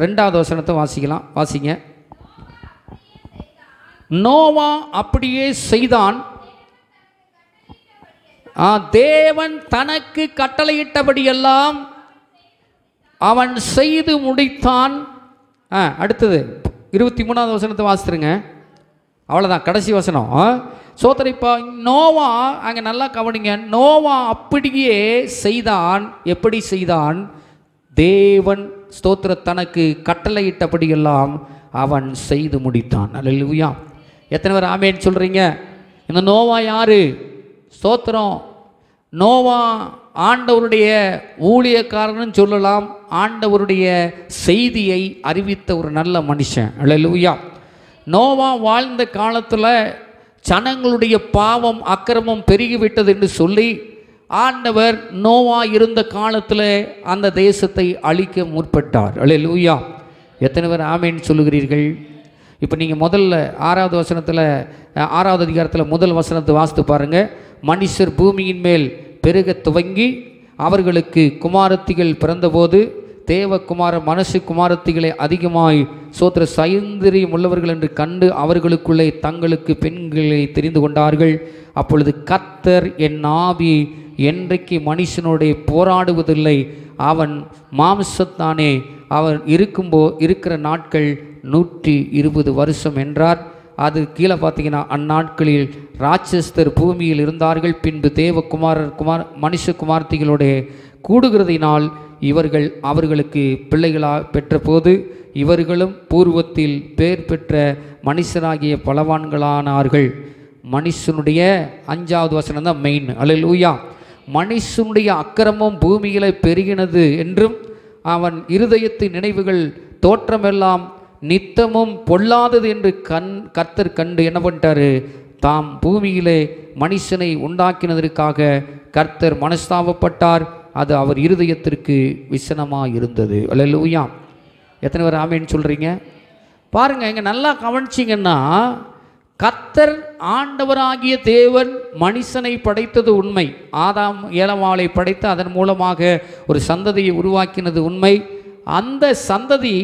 2வது வசனத்தை வாசிக்கலாம், வாசிங்க. நோவா அப்படியே செய்தான், தேவன் தனக்கு கட்டளையிட்டபடியெல்லாம் அவன் செய்து முடித்தான். அடுத்தது 23வது வசனத்தை வாசித்துருங்க. அவ்வளோதான், கடைசி வசனம். சோதரிப்பா, நோவா அங்கே நல்லா கவனிங்க. நோவா அப்படியே செய்தான். எப்படி செய்தான்? தேவன் ஸ்தோத்திர தனக்கு கட்டளையிட்டபடியெல்லாம் அவன் செய்து முடித்தான். அல்லேலூயா. எத்தனை பேர் ஆமேன் சொல்கிறீங்க? இந்த நோவா யாரு? ஸ்தோத்திரம், நோவா ஆண்டவருடைய ஊழியக்காரன்னு சொல்லலாம். ஆண்டவருடைய செய்தியை அறிவித்த ஒரு நல்ல மனுஷன். அல்லேலூயா. நோவா வாழ்ந்த காலத்தில் ஜனங்களுடைய பாவம் அக்கிரமம் பெருகிவிட்டது என்று சொல்லி ஆண்டவர் நோவா இருந்த காலத்தில் அந்த தேசத்தை அழிக்க முற்பட்டார். அல்லேலூயா. எத்தனை பேர் ஆமேன் சொல்லுகிறீர்கள்? இப்போ நீங்கள் முதல்ல 6வது வசனத்தில் 6வது அதிகாரத்தில் முதல் வசனத்தை வாசித்து பாருங்கள். மனுஷர் பூமியின் மேல் பெருக துவங்கி அவர்களுக்கு குமாரத்திகள் பிறந்தபோது தேவகுமார மனுஷ குமாரத்திகளை அதிகமாய் சோத்திர சைந்தரியம் உள்ளவர்கள் என்று கண்டு அவர்களுக்குள்ளே தங்களுக்கு பெண்களை தெரிந்து கொண்டார்கள். அப்பொழுது கர்த்தர், என் ஆவி என்றைக்கு மனுஷனோட போராடுவதில்லை, அவன் மாம்சத்தானே, அவன் இருக்கிற நாட்கள் 120 வருஷம் என்றார். அது கீழே பார்த்தீங்கன்னா, அந்நாட்களில் ராட்சஸ்தர் பூமியில் இருந்தார்கள். பின்பு மனுஷ குமார்த்திகளுடைய கூடுகிறதினால் இவர்கள் அவர்களுக்கு பிள்ளைகளாக பெற்றபோது இவர்களும் பூர்வத்தில் பேர் பெற்ற மனுஷராகிய பலவான்களானார்கள். மனுஷனுடைய 5வது வசனம் தான் மெயின். அல்லேலூயா. மனுஷனுடைய அக்கிரமம் பூமியிலே பெருகினது என்றும் அவன் இருதயத்தின் நினைவுகள் தோற்றமெல்லாம் நித்தமும் பொல்லாதது என்று கர்த்தர் கண்டு என்ன பண்ணிட்டாரு? தாம் பூமியிலே மனுஷனை உண்டாக்கினதற்காக கர்த்தர் மனஸ்தாபப்பட்டார். அது அவர் இருதயத்திற்கு விசனமாக இருந்தது. அல்லேலூயா. எத்தனை பேர் ஆமேன்னு சொல்கிறீங்க? பாருங்கள், இங்கே நல்லா கவனிச்சிங்கன்னா, கர்த்தர் ஆண்டவராகிய தேவன் மனுஷனை படைத்தது உண்மை. ஆதாம் ஏலவாளை படைத்து அதன் மூலமாக ஒரு சந்ததியை உருவாக்கினது உண்மை. அந்த சந்ததி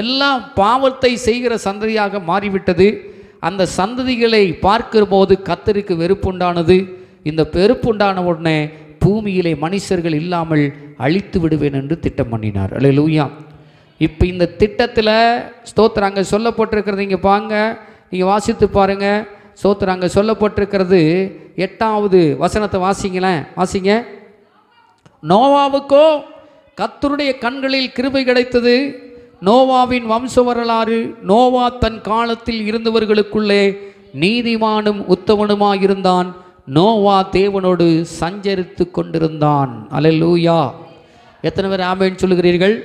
எல்லாம் பாவத்தை செய்கிற சந்ததியாக மாறிவிட்டது. அந்த சந்ததிகளை பார்க்கிற போது கர்த்தருக்கு வெறுப்புண்டானது. இந்த வெறுப்புண்டான உடனே பூமியிலே மனுஷர்கள் இல்லாமல் அழித்து விடுவேன் என்று திட்டம் பண்ணினார். அல்லேலூயா. இப்போ இந்த திட்டத்தில் ஸ்தோத்திரம் அங்கே சொல்லப்பட்டிருக்கிறது, இங்கே பாங்க, நீங்கள் வாசித்து பாருங்கள். ஸ்தோத்திரம் அங்கே சொல்லப்பட்டிருக்கிறது 8வது வசனத்தை வாசிங்களேன், வாசிங்க. நோவாவுக்கோ கர்த்தருடைய கண்களில் கிருபை கிடைத்தது. நோவாவின் வம்ச வரலாறு. நோவா தன் காலத்தில் இருந்தவர்களுக்குள்ளே நீதிமானும் உத்தமனுமாயிருந்தான். நோவா தேவனோடு சஞ்சரித்து கொண்டிருந்தான். அல்லேலூயா. எத்தனை பேர் ஆமென் சொல்லுகிறீர்கள்?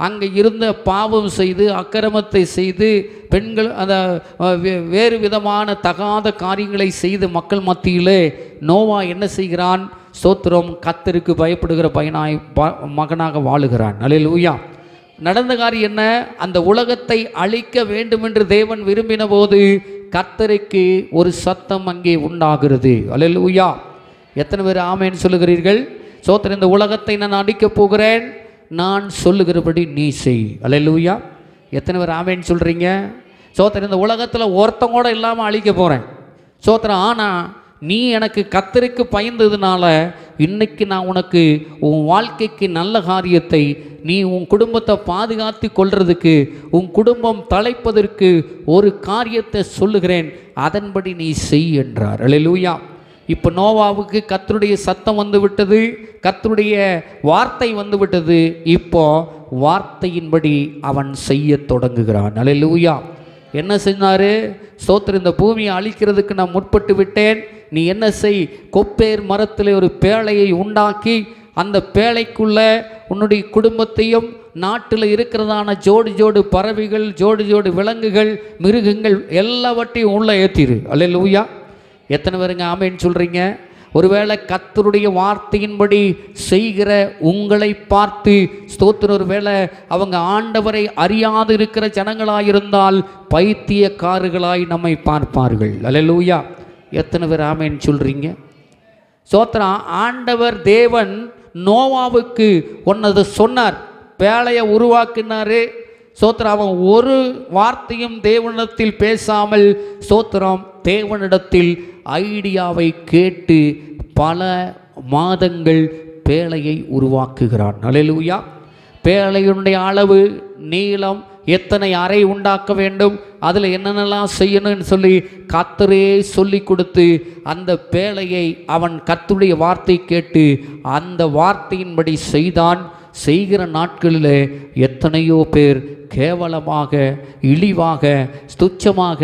அங்கே இருந்த பாவம் செய்து அக்கிரமத்தை செய்து பெண்கள் அந்த வேறு விதமான தகாத காரியங்களை செய்து மக்கள் மத்தியிலே நோவா என்ன செய்கிறான்? ஸ்தோத்திரம், கர்த்தருக்கு பயப்படுகிற மகனாக வாழுகிறான். அல்லேலூயா. நடந்த காரியம் என்ன? அந்த உலகத்தை அழிக்க வேண்டும் என்று தேவன் விரும்பின போது கர்த்தருக்கு ஒரு சத்தம் அங்கே உண்டாகிறது. அல்லேலூயா. எத்தனை பேர் ஆமென் சொல்லுகிறீர்கள்? ஸ்தோத்திரம், இந்த உலகத்தை நான் அழிக்கப் போகிறேன், நான் சொல்லுகிறபடி நீ செய். அல்லேலூயா. எத்தனை பேர் ஆமென் சொல்கிறீங்க? ஸ்தோத்திரம், இந்த உலகத்தில் ஒருத்தங்கூட இல்லாமல் அழிக்க போகிறேன். ஸ்தோத்திரம், ஆனால் நீ எனக்கு கர்த்தருக்கு பயந்ததுனால இன்னைக்கு நான் உனக்கு உன் வாழ்க்கைக்கு நல்ல காரியத்தை, நீ உன் குடும்பத்தை பாதுகாத்து கொள்றதுக்கு, உன் குடும்பம் தலைப்பதற்கு ஒரு காரியத்தை சொல்லுகிறேன், அதன்படி நீ செய் என்றார். அல்லேலூயா. இப்போ நோவாவுக்கு கர்த்தருடைய சத்தம் வந்து விட்டது, கர்த்தருடைய வார்த்தை வந்து விட்டது. இப்போ வார்த்தையின்படி அவன் செய்ய தொடங்குகிறான். அல்லேலூயா. என்ன செஞ்சாரு? ஸ்தோத்திரம், இந்த பூமியை அழிக்கிறதுக்கு நான் முற்பட்டு விட்டேன், நீ என்ன செய், கொப்பேர் மரத்தில் ஒரு பேழையை உண்டாக்கி அந்த பேழைக்குள்ள உன்னுடைய குடும்பத்தையும் நாட்டில் இருக்கிறதான ஜோடு ஜோடு பறவைகள், ஜோடு ஜோடு விலங்குகள், மிருகங்கள் எல்லாவற்றையும் உள்ள ஏற்றிரு. அல்லேலூயா. எத்தனை பேருங்க ஆமேன்னு சொல்கிறீங்க? ஒருவேளை கர்த்தருடைய வார்த்தையின்படி செய்கிற உங்களை பார்த்து ஸ்தோத்திரம், ஒருவேளை அவங்க ஆண்டவரை அறியாது இருக்கிற ஜனங்களாயிருந்தால் பைத்தியக்காரர்களாய் நம்மை பார்ப்பார்கள். அல்லேலூயா. எத்தனை பேர் ஆமேன்னு சொல்கிறீங்க? ஸ்தோத்திரம். ஆண்டவர் தேவன் நோவாவுக்கு ஒன்னது சொன்னார், பேழையை உருவாக்கினாரு. ஸ்தோத்திரம். அவன் ஒரு வார்த்தையும் தேவனிடத்தில் பேசாமல் ஸ்தோத்திரம் தேவனிடத்தில் ஐடியாவை கேட்டு பல மாதங்கள் பேழையை உருவாக்குகிறான். அல்லேலூயா. பேழையுடைய அளவு, நீளம், எத்தனை அறை உண்டாக்க வேண்டும், அதில் என்னென்னலாம் செய்யணும்னு சொல்லி கர்த்தரே சொல்லி கொடுத்து அந்த பேழையை அவன் கர்த்தருடைய வார்த்தை கேட்டு அந்த வார்த்தையின்படி செய்தான். செய்கிற நாட்களில் எத்தனையோ பேர் கேவலமாக, இழிவாக, துச்சமாக,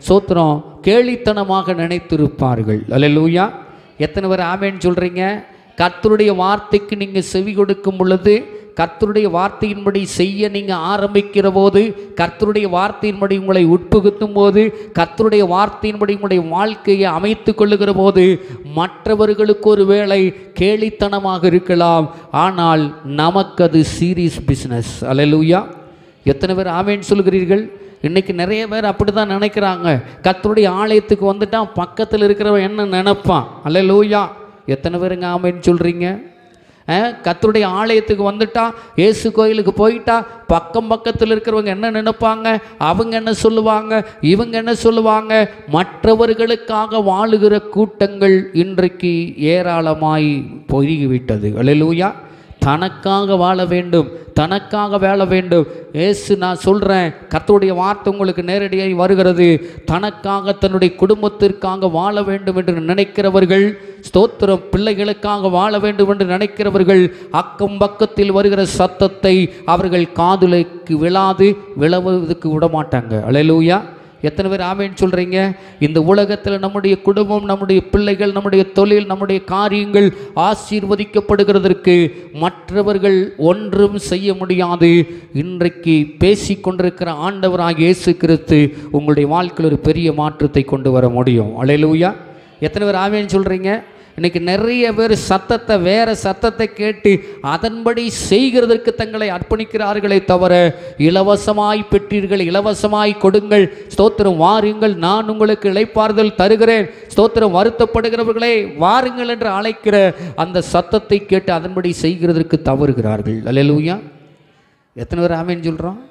ஸ்தோத்திரம் கேலித்தனமாக நினைத்திருப்பார்கள். அல்லேலூயா. எத்தனை பேர் ஆமேன்னு சொல்கிறீங்க? கர்த்தருடைய வார்த்தைக்கு நீங்கள் செவி கொடுக்கும் பொழுது, கர்த்தருடைய வார்த்தையின்படி செய்ய நீங்கள் ஆரம்பிக்கிற போது, கர்த்தருடைய வார்த்தையின்படி உங்களை உட்புகுத்தும் போது, கர்த்தருடைய வார்த்தையின்படி உங்களுடைய வாழ்க்கையை அமைத்து கொள்ளுகிற போது, மற்றவர்களுக்கு ஒரு வேளை கேலித்தனமாக இருக்கலாம், ஆனால் நமக்கு அது சீரியஸ் பிஸ்னஸ். அல்லேலூயா. எத்தனை பேர் ஆமேன்னு சொல்கிறீர்கள்? இன்றைக்கி நிறைய பேர் அப்படி தான் நினைக்கிறாங்க. கர்த்தருடைய ஆலயத்துக்கு வந்துட்டான் பக்கத்தில் இருக்கிறவன் என்ன நினைப்பான்? அல்லேலூயா. எத்தனை பேருங்க ஆமேன்னு சொல்கிறீங்க? கர்த்தருடைய ஆலயத்துக்கு வந்துட்டா, இயேசு கோயிலுக்கு போயிட்டா பக்கத்தில் இருக்கிறவங்க என்ன நினைப்பாங்க, அவங்க என்ன சொல்லுவாங்க, இவங்க என்ன சொல்லுவாங்க? மற்றவர்களுக்காக வாழுகிற கூட்டங்கள் இன்றைக்கு ஏராளமாய் பெருகிவிட்டது. அல்லேலூயா. தனக்காக வாழ வேண்டும், தனக்காக வாழ வேண்டும். ஏசு நான் சொல்கிறேன், கர்த்தருடைய வார்த்தை உங்களுக்கு நேரடியாக வருகிறது. தனக்காக, தன்னுடைய குடும்பத்திற்காக வாழ வேண்டும் என்று நினைக்கிறவர்கள், ஸ்தோத்திரம் பிள்ளைகளுக்காக வாழ வேண்டும் என்று நினைக்கிறவர்கள், அக்கம் பக்கத்தில் வருகிற சத்தத்தை அவர்கள் காதுலைக்கு விழாவதுக்கு விட மாட்டாங்க. அல்லேலூயா. எத்தனை பேர் ஆமேன்னு சொல்கிறீங்க? இந்த உலகத்தில் நம்முடைய குடும்பம், நம்முடைய பிள்ளைகள், நம்முடைய தொழில், நம்முடைய காரியங்கள் ஆசீர்வதிக்கப்படுகிறதற்கு மற்றவர்கள் ஒன்றும் செய்ய முடியாது. இன்றைக்கு பேசிக்கொண்டிருக்கிற ஆண்டவராகிய இயேசு கிறிஸ்து உங்களுடைய வாழ்க்கையில் ஒரு பெரிய மாற்றத்தை கொண்டு வர முடியும். அல்லேலூயா. எத்தனை பேர் ஆமேன்னு சொல்கிறீங்க? இன்றைக்கி நிறைய பேர் சத்தத்தை, வேறு சத்தத்தை கேட்டு அதன்படி செய்கிறதற்கு தங்களை அர்ப்பணிக்கிறார்களே தவிர, இலவசமாய் பெற்றீர்கள், இலவசமாய் கொடுங்கள், ஸ்தோத்திரம் வாருங்கள், நான் உங்களுக்கு இளைப்பாறுதல் தருகிறேன், ஸ்தோத்திரம் வருத்தப்படுகிறவர்களே வாருங்கள் என்று அழைக்கிற அந்த சத்தத்தை கேட்டு அதன்படி செய்கிறதற்கு தவறுகிறார்கள். அல்லேலூயா. எத்தனை பேர் ஆமேன்னு சொல்கிறோம்?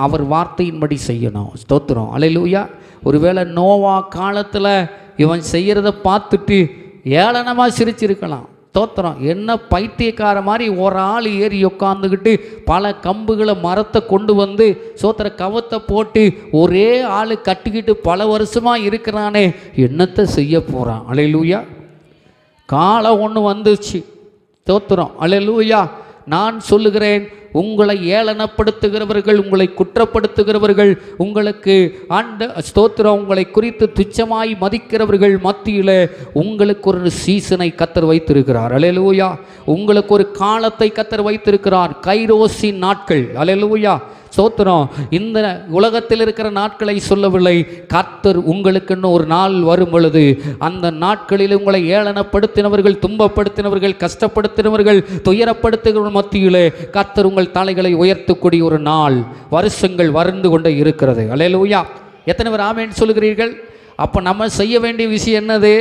அவர் வார்த்தையின்படி செய்யணும். ஸ்தோத்திரம். அல்லேலூயா. ஒருவேளை நோவா காலத்தில் இவன் செய்கிறத பார்த்துட்டு ஏளனமாக சிரிச்சிருக்கலாம். ஸ்தோத்திரம். என்ன பைத்தியக்கார மாதிரி ஒரு ஆள் ஏறி உட்காந்துக்கிட்டு பல கம்புகளை, மரத்தை கொண்டு வந்து ஸ்தோத்திர கவத்தை போட்டு ஒரே ஆள் கட்டிக்கிட்டு பல வருஷமாக இருக்கிறானே, என்னத்தை செய்ய போகிறான்? அல்லேலூயா. காலம் ஒன்று வந்துச்சு. ஸ்தோத்திரம். அல்லேலூயா. நான் சொல்லுகிறேன், உங்களை ஏளனப்படுத்துகிறவர்கள், உங்களை குற்றப்படுத்துகிறவர்கள், உங்களுக்கு ஸ்தோத்திரம் உங்களை குறித்து துச்சமாய் மதிக்கிறவர்கள் மத்தியில் உங்களுக்கு ஒரு சீசனை கர்த்தர் வைத்திருக்கிறார். அல்லேலூயா. உங்களுக்கு ஒரு காலத்தை கர்த்தர் வைத்திருக்கிறார். கைரோசின் நாட்கள். அல்லேலூயா. ஸ்தோத்திரம். இந்த உலகத்தில் இருக்கிற நாட்களை சொல்லவில்லை. கர்த்தர் உங்களுக்குன்னு ஒரு நாள் வரும் பொழுது, அந்த நாட்களில் உங்களை ஏளனப்படுத்தினவர்கள், துன்பப்படுத்தினவர்கள், கஷ்டப்படுத்தினவர்கள், துயரப்படுத்துகிற மத்தியிலே கர்த்தர் உங்கள் தலைகளை உயர்த்தக்கூடிய ஒரு நாள், வருஷங்கள் வருந்து கொண்டே இருக்கிறது. அல்லேலூயா. எத்தனை பேர் ஆமென் சொல்லுகிறீர்கள்? அப்போ நம்ம செய்ய வேண்டிய விஷயம் என்னது?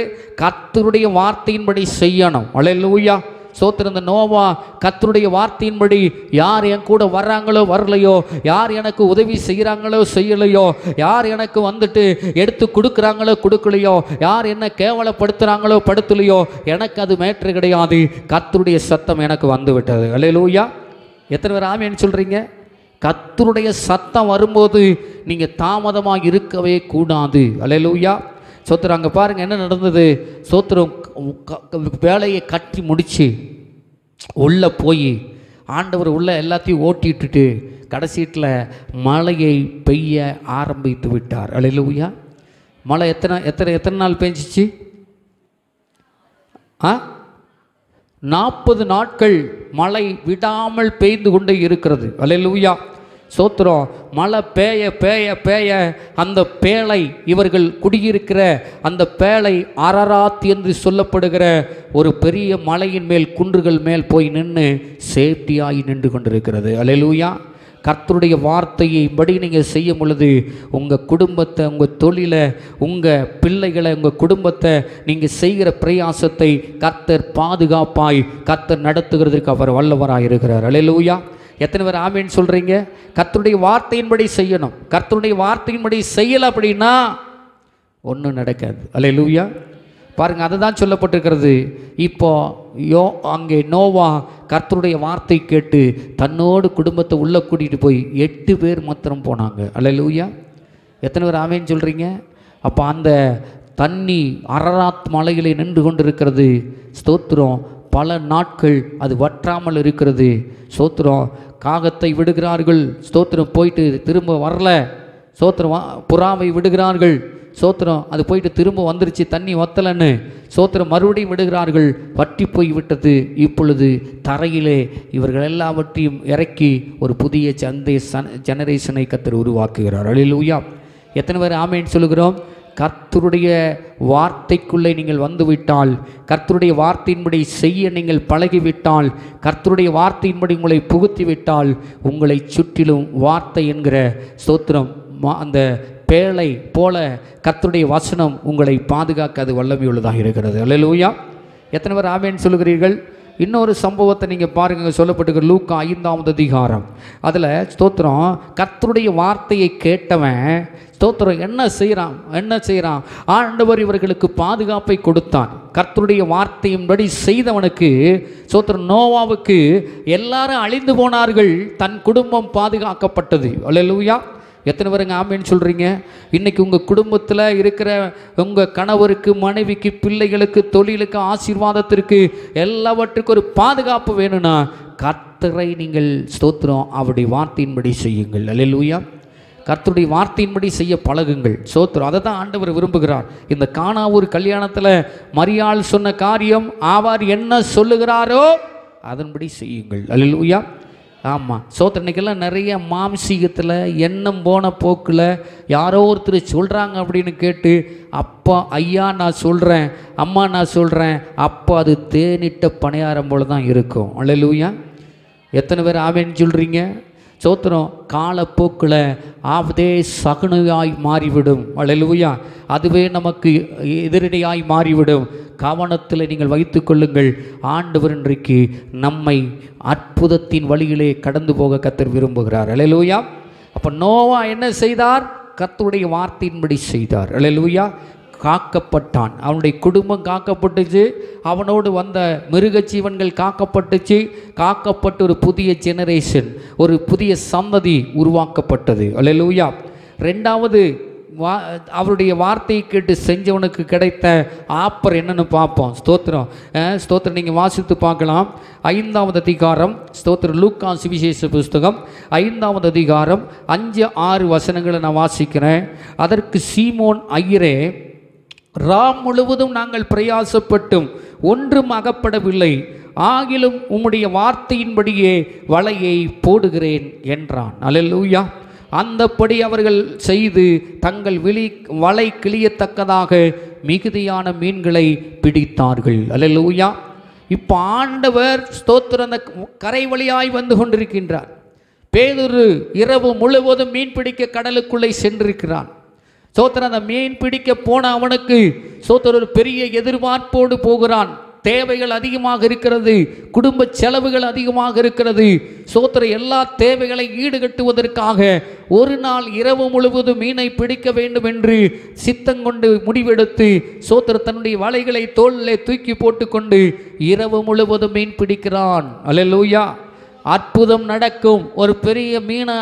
கர்த்தருடைய வார்த்தையின்படி செய்யணும். அல்லேலூயா. ஸ்தோத்திரம். இந்த நோவா கர்த்தருடைய வார்த்தையின்படி யார் என் கூட வர்றாங்களோ வரலையோ, யார் எனக்கு உதவி செய்கிறாங்களோ செய்யலையோ, யார் எனக்கு வந்துட்டு எடுத்து கொடுக்குறாங்களோ கொடுக்கலையோ, யார் என்ன கேவலப்படுத்துகிறாங்களோ படுத்தலையோ, எனக்கு அது மேட்ரு கிடையாது. கர்த்தருடைய சத்தம் எனக்கு வந்து விட்டது. அல்லேலூயா. எத்தனை பேர் ஆமென் சொல்கிறீங்க? கர்த்தருடைய சத்தம் வரும்போது நீங்கள் தாமதமாக இருக்கவே கூடாது. அல்லேலூயா. ஸ்தோத்திரம். அங்கே பாருங்கள் என்ன நடந்தது. ஸ்தோத்திரம். வேலையை கட்டி முடித்து உள்ளே போய் ஆண்டவர் உள்ள எல்லாத்தையும் ஓட்டிட்டுட்டு கடைசீட்டில் மழையை பெய்ய ஆரம்பித்து விட்டார். அல்லேலூயா. மழை எத்தனை நாள் பெஞ்சிச்சு? 40 நாட்கள் மழை விடாமல் பெய்து கொண்டே இருக்கிறது. அல்லேலூயா. ஸ்தோத்திரம். மழை பேய பேய பேய அந்த பேழை, இவர்கள் குடியிருக்கிற அந்த பேழை அரராத் என்று சொல்லப்படுகிற ஒரு பெரிய மலையின் மேல் குன்றுகள் மேல் போய் நின்று சேஃப்டியாகி நின்று கொண்டிருக்கிறது. அல்லேலூயா. கர்த்தருடைய வார்த்தையை படி நீங்கள் செய்யும் பொழுது உங்கள் குடும்பத்தை, உங்கள் தொழிலை, உங்கள் பிள்ளைகளை, உங்கள் குடும்பத்தை, நீங்கள் செய்கிற பிரயாசத்தை கர்த்தர் பாதுகாப்பாய் கர்த்தர் நடத்துகிறதுக்கு அவர் வல்லவராக இருக்கிறார். அல்லேலூயா. எத்தனை பேர் ஆமேன் சொல்கிறீங்க? கர்த்தருடைய வார்த்தையின்படி செய்யணும். கர்த்தருடைய வார்த்தையின்படி செய்யலை அப்படின்னா ஒன்றும் நடக்காது. அல்லேலூயா. பாருங்கள், அதுதான் சொல்லப்பட்டிருக்கிறது. இப்போ அங்கே நோவா கர்த்தருடைய வார்த்தை கேட்டு தன்னோடு குடும்பத்தை உள்ளே கூட்டிகிட்டு போய் 8 பேர் மாத்திரம் போனாங்க. அல்லேலூயா. எத்தனை பேர் ஆமேன் சொல்கிறீங்க? அப்போ அந்த தண்ணி அரராத் மலையிலே நின்று கொண்டிருக்கிறது. ஸ்தோத்திரம். பல நாட்கள் அது வற்றாமல் இருக்கிறது. ஸ்தோத்திரம். காகத்தை விடுகிறார்கள். ஸ்தோத்திரம். போயிட்டு திரும்ப வரல. ஸ்தோத்திரம். புறாவை விடுகிறார்கள். ஸ்தோத்திரம். அது போயிட்டு திரும்ப வந்துருச்சு, தண்ணி வத்தலன்னு. ஸ்தோத்திரம். மறுபடியும் விடுகிறார்கள், வற்றி போய் விட்டது. இப்பொழுது தரையிலே இவர்கள் எல்லாவற்றையும் இறக்கி ஒரு புதிய ஜெனரேஷனை கர்த்தர் உருவாக்குகிறார். அல்லேலூயா. எத்தனை பேர் ஆமேன் சொல்லுகிறோம்? கர்த்தருடைய வார்த்தைக்குள்ளே நீங்கள் வந்துவிட்டால், கர்த்தருடைய வார்த்தையின்படி செய்ய நீங்கள் பழகிவிட்டால், கர்த்தருடைய வார்த்தையின்படி உங்களை புகுத்திவிட்டால், உங்களை சுற்றிலும் வார்த்தை என்கிற ஸ்தோத்திரம் அந்த பேழை போல கர்த்தருடைய வசனம் உங்களை பாதுகாக்க அது வல்லமை உள்ளதாக இருக்கிறது. அல்லேலூயா. எத்தனை பேர் ஆமேன் சொல்லுகிறீர்கள்? இன்னொரு சம்பவத்தை நீங்கள் பாருங்கள். சொல்லப்பட்டிருக்கிற லூக்கா 5ஆம் அதிகாரம். அதில் ஸ்தோத்திரம் கர்த்தருடைய வார்த்தையை கேட்டவன் ஸ்தோத்திரம் என்ன செய்கிறான்? ஆண்டவர் இவர்களுக்கு பாதுகாப்பை கொடுத்தான். கர்த்தருடைய வார்த்தையின்படி செய்தவனுக்கு ஸ்தோத்திரம் நோவாவுக்கு எல்லாரும் அழிந்து போனார்கள், தன் குடும்பம் பாதுகாக்கப்பட்டது. அல்லேலூயா. எத்தனை பேருங்க ஆமேன்னு சொல்கிறீங்க? இன்றைக்கி உங்கள் குடும்பத்தில் இருக்கிற உங்கள் கணவருக்கு, மனைவிக்கு, பிள்ளைகளுக்கு, தொழிலுக்கு, ஆசீர்வாதத்திற்கு எல்லாவற்றுக்கும் ஒரு பாதுகாப்பு வேணும்னா கர்த்தரை நீங்கள் ஸ்தோத்திரம் அவருடைய வார்த்தையின்படி செய்யுங்கள். அல்லேலூயா. கர்த்தருடைய வார்த்தையின்படி செய்ய பழகுங்கள். ஸ்தோத்திரம். அதை தான் ஆண்டவர் விரும்புகிறார். இந்த கானாவூர் கல்யாணத்தில் மரியாள் சொன்ன காரியம், அவர் என்ன சொல்லுகிறாரோ அதன்படி செய்யுங்கள். அல்லேலூயா. ஆமாம். ஸ்தோத்திரம். இன்றைக்கெல்லாம் நிறைய மாம்சீகத்தில் எண்ணம் போன போக்கில் யாரோ ஒருத்தர் சொல்கிறாங்க அப்படின்னு கேட்டு அப்பா ஐயா நான் சொல்கிறேன், அம்மா நான் சொல்கிறேன், அப்போ அது தேனிட்ட பணியாரம் போல தான் இருக்கும். அல்லேலூயா. எத்தனை பேர் ஆமேன்னு சொல்கிறீங்க? ஸ்தோத்திரம். காலப்போக்கில் அதே சகுனியாய் மாறிவிடும். அல்லேலூயா. அதுவே நமக்கு எதிரடியாய் மாறிவிடும். கவனத்தில் நீங்கள் வைத்து கொள்ளுங்கள். ஆண்டவர் இன்றைக்கு நம்மை அற்புதத்தின் வழியிலே கடந்து போக கர்த்தர் விரும்புகிறார். அல்லேலூயா. அப்போ நோவா என்ன செய்தார்? கர்த்தருடைய வார்த்தையின்படி செய்தார். அல்லேலூயா. காக்கப்பட்டான். அவனுடைய குடும்பம் காக்கப்பட்டுச்சு, அவனோடு வந்த மிருக ஜீவன்கள் காக்கப்பட்டுச்சு. காக்கப்பட்டு ஒரு புதிய ஜெனரேஷன், ஒரு புதிய சந்ததி உருவாக்கப்பட்டது. அல்லேலூயா. ரெண்டாவது அவருடைய வார்த்தையை கேட்டு செஞ்சவனுக்கு கிடைத்த ஆப்பர் என்னன்னு பார்ப்போம். ஸ்தோத்திரம். ஸ்தோத்திரம். நீங்கள் வாசித்து பார்க்கலாம். 5ஆம் அதிகாரம். ஸ்தோத்திரம். லூக்கா சுவிசேஷ புஸ்தகம் 5ஆம் அதிகாரம் 5-6 வசனங்களை நான் வாசிக்கிறேன். அதற்கு சீமோன் ஐயரே, ராம் முழுவதும் நாங்கள் பிரயாசப்பட்டும் ஒன்றும் அகப்படவில்லை, ஆகிலும் உம்முடைய வார்த்தையின்படியே வலையை போடுகிறேன் என்றான். அல்லேலூயா. அந்தப்படி அவர்கள் செய்து தங்கள் வலை கிளியத்தக்கதாக மிகுதியான மீன்களை பிடித்தார்கள். அல்லேலூயா. இப்போ ஆண்டவர் ஸ்தோத்திரம் அந்த கரை வழியாய் வந்து கொண்டிருக்கின்றார். பேதுரு இரவு முழுவதும் மீன் பிடிக்க கடலுக்குள்ளே சென்றிருக்கிறான். ஸ்தோத்திரம். அந்த மீன் பிடிக்க போன அவனுக்கு ஸ்தோத்திரம் ஒரு பெரிய எதிர்பார்ப்போடு போகிறான். தேவைகள் அதிகமாக இருக்கிறது, குடும்ப செலவுகள் அதிகமாக இருக்கிறது. ஸ்தோத்திரம், எல்லா தேவைகளை ஈடுகட்டுவதற்காக ஒரு நாள் இரவு முழுவதும் மீனை பிடிக்க வேண்டும் என்று சித்தங்கொண்டு முடிவெடுத்து ஸ்தோத்திரம் தன்னுடைய வலைகளை தோளிலே தூக்கி போட்டுக்கொண்டு இரவு முழுவதும் மீன் பிடிக்கிறான். அல்லேலூயா. அற்புதம் நடக்கும். ஒரு பெரிய மீனை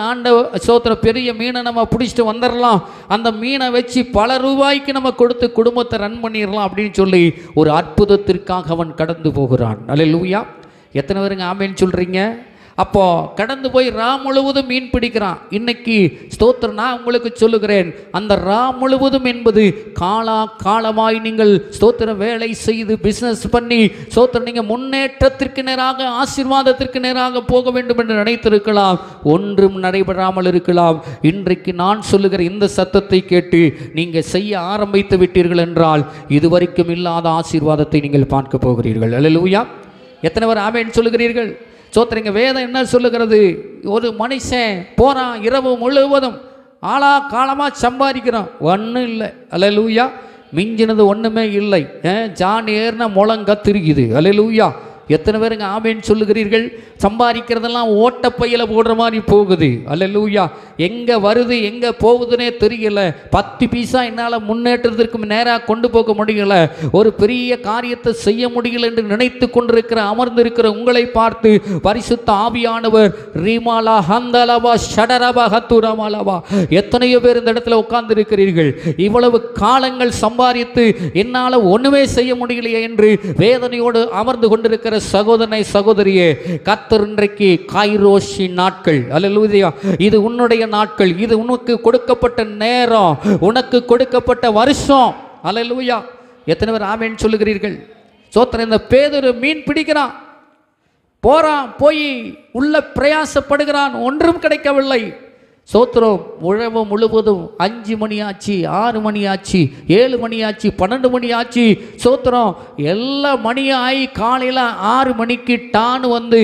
ஸ்தோத்திரம், பெரிய மீனை நம்ம பிடிச்சிட்டு வந்துடலாம், அந்த மீனை வச்சு பல ரூபாய்க்கு நம்ம கொடுத்து குடும்பத்தை ரன் பண்ணிடலாம் அப்படின்னு சொல்லி ஒரு அற்புதத்திற்காக அவன் கடந்து போகிறான். அல்லேலூயா. எத்தனை பேருங்க ஆமேன்னு சொல்கிறீங்க? அப்போ கடந்து போய் முழுவதும் மீன் பிடிக்கிறான். இன்னைக்கு ஸ்தோத்திரம், நான் உங்களுக்கு சொல்லுகிறேன், அந்த முழுவதும் என்பது காலமாய் நீங்கள் ஸ்தோத்திரம் வேலை செய்து பிஸ்னஸ் பண்ணி ஸ்தோத்திரம் நீங்கள் முன்னேற்றத்திற்கு நேராக ஆசீர்வாதத்திற்கு நேராக போக வேண்டும் என்று நினைத்திருக்கலாம். ஒன்றும் நடைபெறாமல் இருக்கலாம். இன்றைக்கு நான் சொல்லுகிற இந்த சத்தத்தை கேட்டு நீங்கள் செய்ய ஆரம்பித்து விட்டீர்கள் என்றால் இதுவரைக்கும் இல்லாத ஆசீர்வாதத்தை நீங்கள் பார்க்க போகிறீர்கள். அல்லேலூயா. எத்தனை பேர் ஆமென் சொல்லுகிறீர்கள்? சோத்திரங்க, வேதம் என்ன சொல்லுகிறது? ஒரு மனுஷன் போகிறான், இரவு முழுவதும் காலமாக சம்பாதிக்கிறான், ஒன்றும் இல்லை. அல்லேலூயா. மிஞ்சினது ஒன்றுமே இல்லை. ஜான் ஏறின முழங்கத்திருக்குது. அல்லேலூயா. எத்தனை பேருங்க ஆமேன்னு சொல்லுகிறீர்கள்? சம்பாதிக்கிறதெல்லாம் ஓட்டப்பையில் போடுற மாதிரி போகுது. அல்லேலூயா. எங்கே வருது எங்கே போகுதுன்னே தெரியல. 10 பைசா என்னால் முன்னேற்றத்திற்கு நேராக கொண்டு போக முடியல, ஒரு பெரிய காரியத்தை செய்ய முடியல என்று நினைத்து கொண்டிருக்கிற அமர்ந்திருக்கிற உங்களை பார்த்து பரிசுத்த ஆவியானவர் ரீமாலா ஹந்தலவா ஷடரவா ஹத்துரமாலவா, எத்தனையோ பேர் இந்த இடத்துல உட்கார்ந்து இருக்கிறீர்கள். இவ்வளவு காலங்கள் சம்பாதித்து என்னால் ஒன்றுமே செய்ய முடியலையே என்று வேதனையோடு அமர்ந்து கொண்டிருக்கிற சகோதரனை சகோதரியே, கர்த்தர் இன்றைக்கு கைரோஷி நாட்கள், அல்லேலூயா, இது உன்னுடைய நாட்கள், இது உனக்கு கொடுக்கப்பட்ட நேரம், உனக்கு கொடுக்கப்பட்ட வருஷம். அல்லேலூயா. எத்தனை பேர் ஆமென் சொல்லுகிறீர்கள்? சோத்திரம். இந்த பேதுரு மீன் பிடிக்கிறான், போறான், போய் உள்ள பிரயாசப்படுகிறான், ஒன்றும் கிடைக்கவில்லை. சோத்திரம். உழவு முழுவதும் 5 மணி ஆச்சு, 6 மணி ஆச்சு, 7 மணி ஆச்சு, 12 மணி ஆச்சு. சோத்திரம். எல்லா மணியும் ஆகி காலையில் 6 மணிக்கு டான்னு வந்து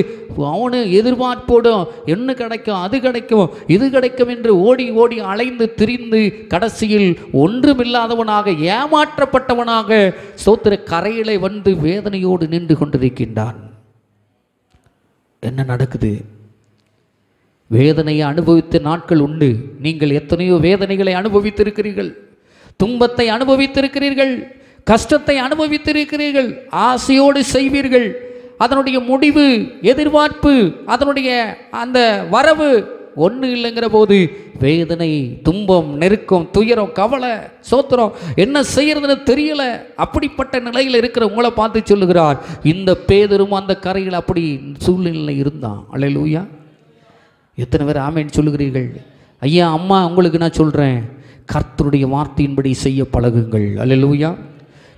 அவனு எதிர்பார்ப்போடும் என்ன கிடைக்கும், அது கிடைக்கும், இது கிடைக்கும் என்று ஓடி ஓடி அலைந்து திரிந்து கடைசியில் ஒன்றுமில்லாதவனாக ஏமாற்றப்பட்டவனாக சோத்திர கரையிலே வந்து வேதனையோடு நின்று கொண்டிருக்கின்றான். என்ன நடக்குது? வேதனையை அனுபவித்த நாட்கள் உண்டு. நீங்கள் எத்தனையோ வேதனைகளை அனுபவித்திருக்கிறீர்கள், துன்பத்தை அனுபவித்திருக்கிறீர்கள், கஷ்டத்தை அனுபவித்திருக்கிறீர்கள். ஆசையோடு செய்வீர்கள், அதனுடைய முடிவு, எதிர்பார்ப்பு, அதனுடைய அந்த வரவு ஒன்று இல்லைங்கிற போது வேதனை, துன்பம், நெருக்கம், துயரம், கவலை, சோத்திரம், என்ன செய்யறதுன்னு தெரியல. அப்படிப்பட்ட நிலையில் இருக்கிற உங்களை பார்த்து சொல்லுகிறார், இந்த பேதுரும் அந்த கரையில் அப்படி சூழ்நிலை இருந்தான். அல்லேலூயா. எத்தனை பேர் ஆமேன்னு சொல்லுகிறீர்கள்? ஐயா, அம்மா, உங்களுக்கு நான் சொல்கிறேன், கர்த்தருடைய வார்த்தையின்படி செய்ய பழகுங்கள். அல்லேலூயா.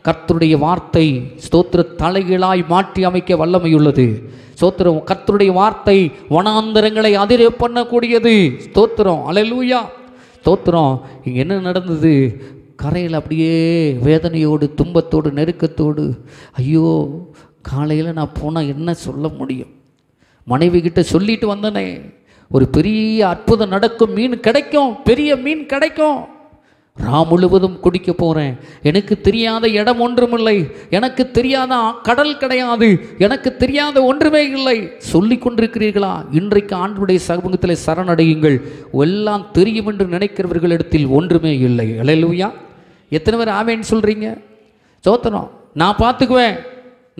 கர்த்தருடைய வார்த்தை ஸ்தோத்திர தலைகளாய் மாற்றி அமைக்க வல்லமையுள்ளது. ஸ்தோத்திரம். கர்த்தருடைய வார்த்தை வனாந்தரங்களை அதிர பண்ணக்கூடியது. ஸ்தோத்திரம். அல்லேலூயா. ஸ்தோத்திரம். இங்கே என்ன நடந்தது? கரையில் அப்படியே வேதனையோடு, துன்பத்தோடு, நெருக்கத்தோடு, ஐயோ, காலையில் நான் போனால் என்ன சொல்ல முடியும்? மனைவி கிட்ட சொல்லிட்டு வந்தனே, ஒரு பெரிய அற்புதம் நடக்கும், மீன் கிடைக்கும், பெரிய மீன் கிடைக்கும், முழுவதும் குடிக்க போகிறேன், எனக்கு தெரியாத இடம் ஒன்றுமில்லை, எனக்கு தெரியாத கடல் கிடையாது, எனக்கு தெரியாத ஒன்றுமே இல்லை சொல்லி கொண்டிருக்கிறீர்களா? இன்றைக்கு ஆண்டவருடைய சமூகத்தில் சரணடையுங்கள். எல்லாம் தெரியும் என்று நினைக்கிறவர்களிடத்தில் ஒன்றுமே இல்லை. அல்லேலூயா. எத்தனை பேர் ஆமேன்னு சொல்கிறீங்க? சோத்திரம். நான் பார்த்துக்குவேன்,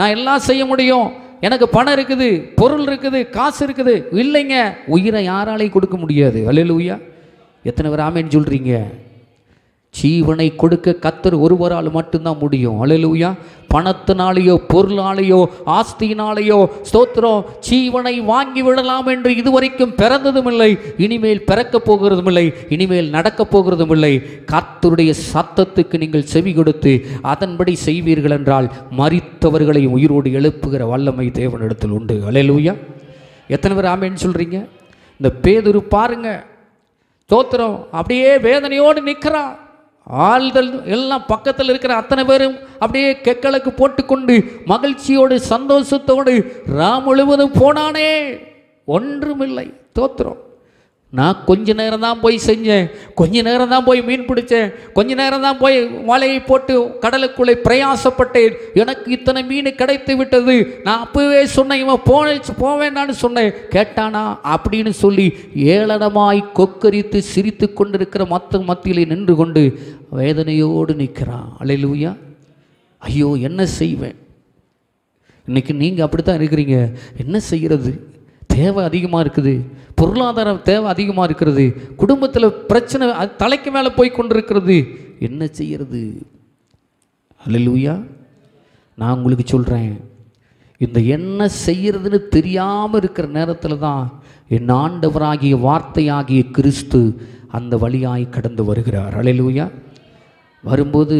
நான் எல்லாம் செய்ய முடியும், எனக்கு பணம் இருக்குது, பொருள் இருக்குது, காசு இருக்குது. இல்லைங்க, உயிரை யாராலையும் கொடுக்க முடியாது. அல்லேலூயா. எத்தனை பேர் ஆமென் சொல்றீங்க? ஜீவனை கொடுக்க கர்த்தர் ஒருவரால் மட்டும்தான் முடியும். அல்லேலூயா. பணத்தினாலேயோ பொருளாலேயோ ஆஸ்தியினாலேயோ ஸ்தோத்திரம் ஜீவனை வாங்கி விடலாம் என்று இதுவரைக்கும் பிறந்ததும் இல்லை, இனிமேல் பிறக்கப் போகிறதும் இல்லை, இனிமேல் நடக்கப் போகிறதும் இல்லை. கர்த்தருடைய சத்தத்துக்கு நீங்கள் செவி கொடுத்து அதன்படி செய்வீர்கள் என்றால் மரித்தவர்களை உயிரோடு எழுப்புகிற வல்லமை தேவனிடத்தில் உண்டு. அல்லேலூயா. எத்தனை பேர் ஆமென் சொல்றீங்க? இந்த பேதுரு பாருங்க, ஸ்தோத்திரம், அப்படியே வேதனையோடு நிற்கிறான். ஆள்கள் எல்லாம் பக்கத்தில் இருக்கிற அத்தனை பேரும் அப்படியே கெக்களுக்கு போட்டுக்கொண்டு மகிழ்ச்சியோடு சந்தோஷத்தோடு முழுவதும் போனானே, ஒன்றுமில்லை. ஸ்தோத்திரம். நான் கொஞ்ச நேரம் தான் போய் செஞ்சேன், கொஞ்ச நேரம் தான் போய் மீன் பிடிச்சேன், கொஞ்ச நேரம் தான் போய் வலையை போட்டு கடலுக்குள்ளே பிரயாசப்பட்டேன், எனக்கு இத்தனை மீன் கிடைத்து விட்டது, நான் அப்பவே சொன்னேன், இவன் போவேண்டான்னு சொன்னேன், கேட்டானா அப்படின்னு சொல்லி ஏளனமாய் கொக்கரித்து சிரித்து கொண்டிருக்கிற மத்தியிலே நின்று கொண்டு வேதனையோடு நிற்கிறான். அல்லேலூயா. ஐயோ என்ன செய்வேன்? இன்னைக்கு நீங்கள் அப்படித்தான் இருக்கிறீங்க. என்ன செய்கிறது? தேவை அதிகமாக இருக்குது, பொருளாதார தேவை அதிகமாக இருக்கிறது, குடும்பத்தில் பிரச்சனை தலைக்கு மேலே போய் கொண்டிருக்கிறது, என்ன செய்கிறது? அல்லேலூயா. நான் உங்களுக்கு சொல்கிறேன், இந்த என்ன செய்கிறதுன்னு தெரியாமல் இருக்கிற நேரத்தில் தான் என் ஆண்டவராகிய வார்த்தையாகிய கிறிஸ்து அந்த வழியாய் கடந்து வருகிறார். அல்லேலூயா. வரும்போது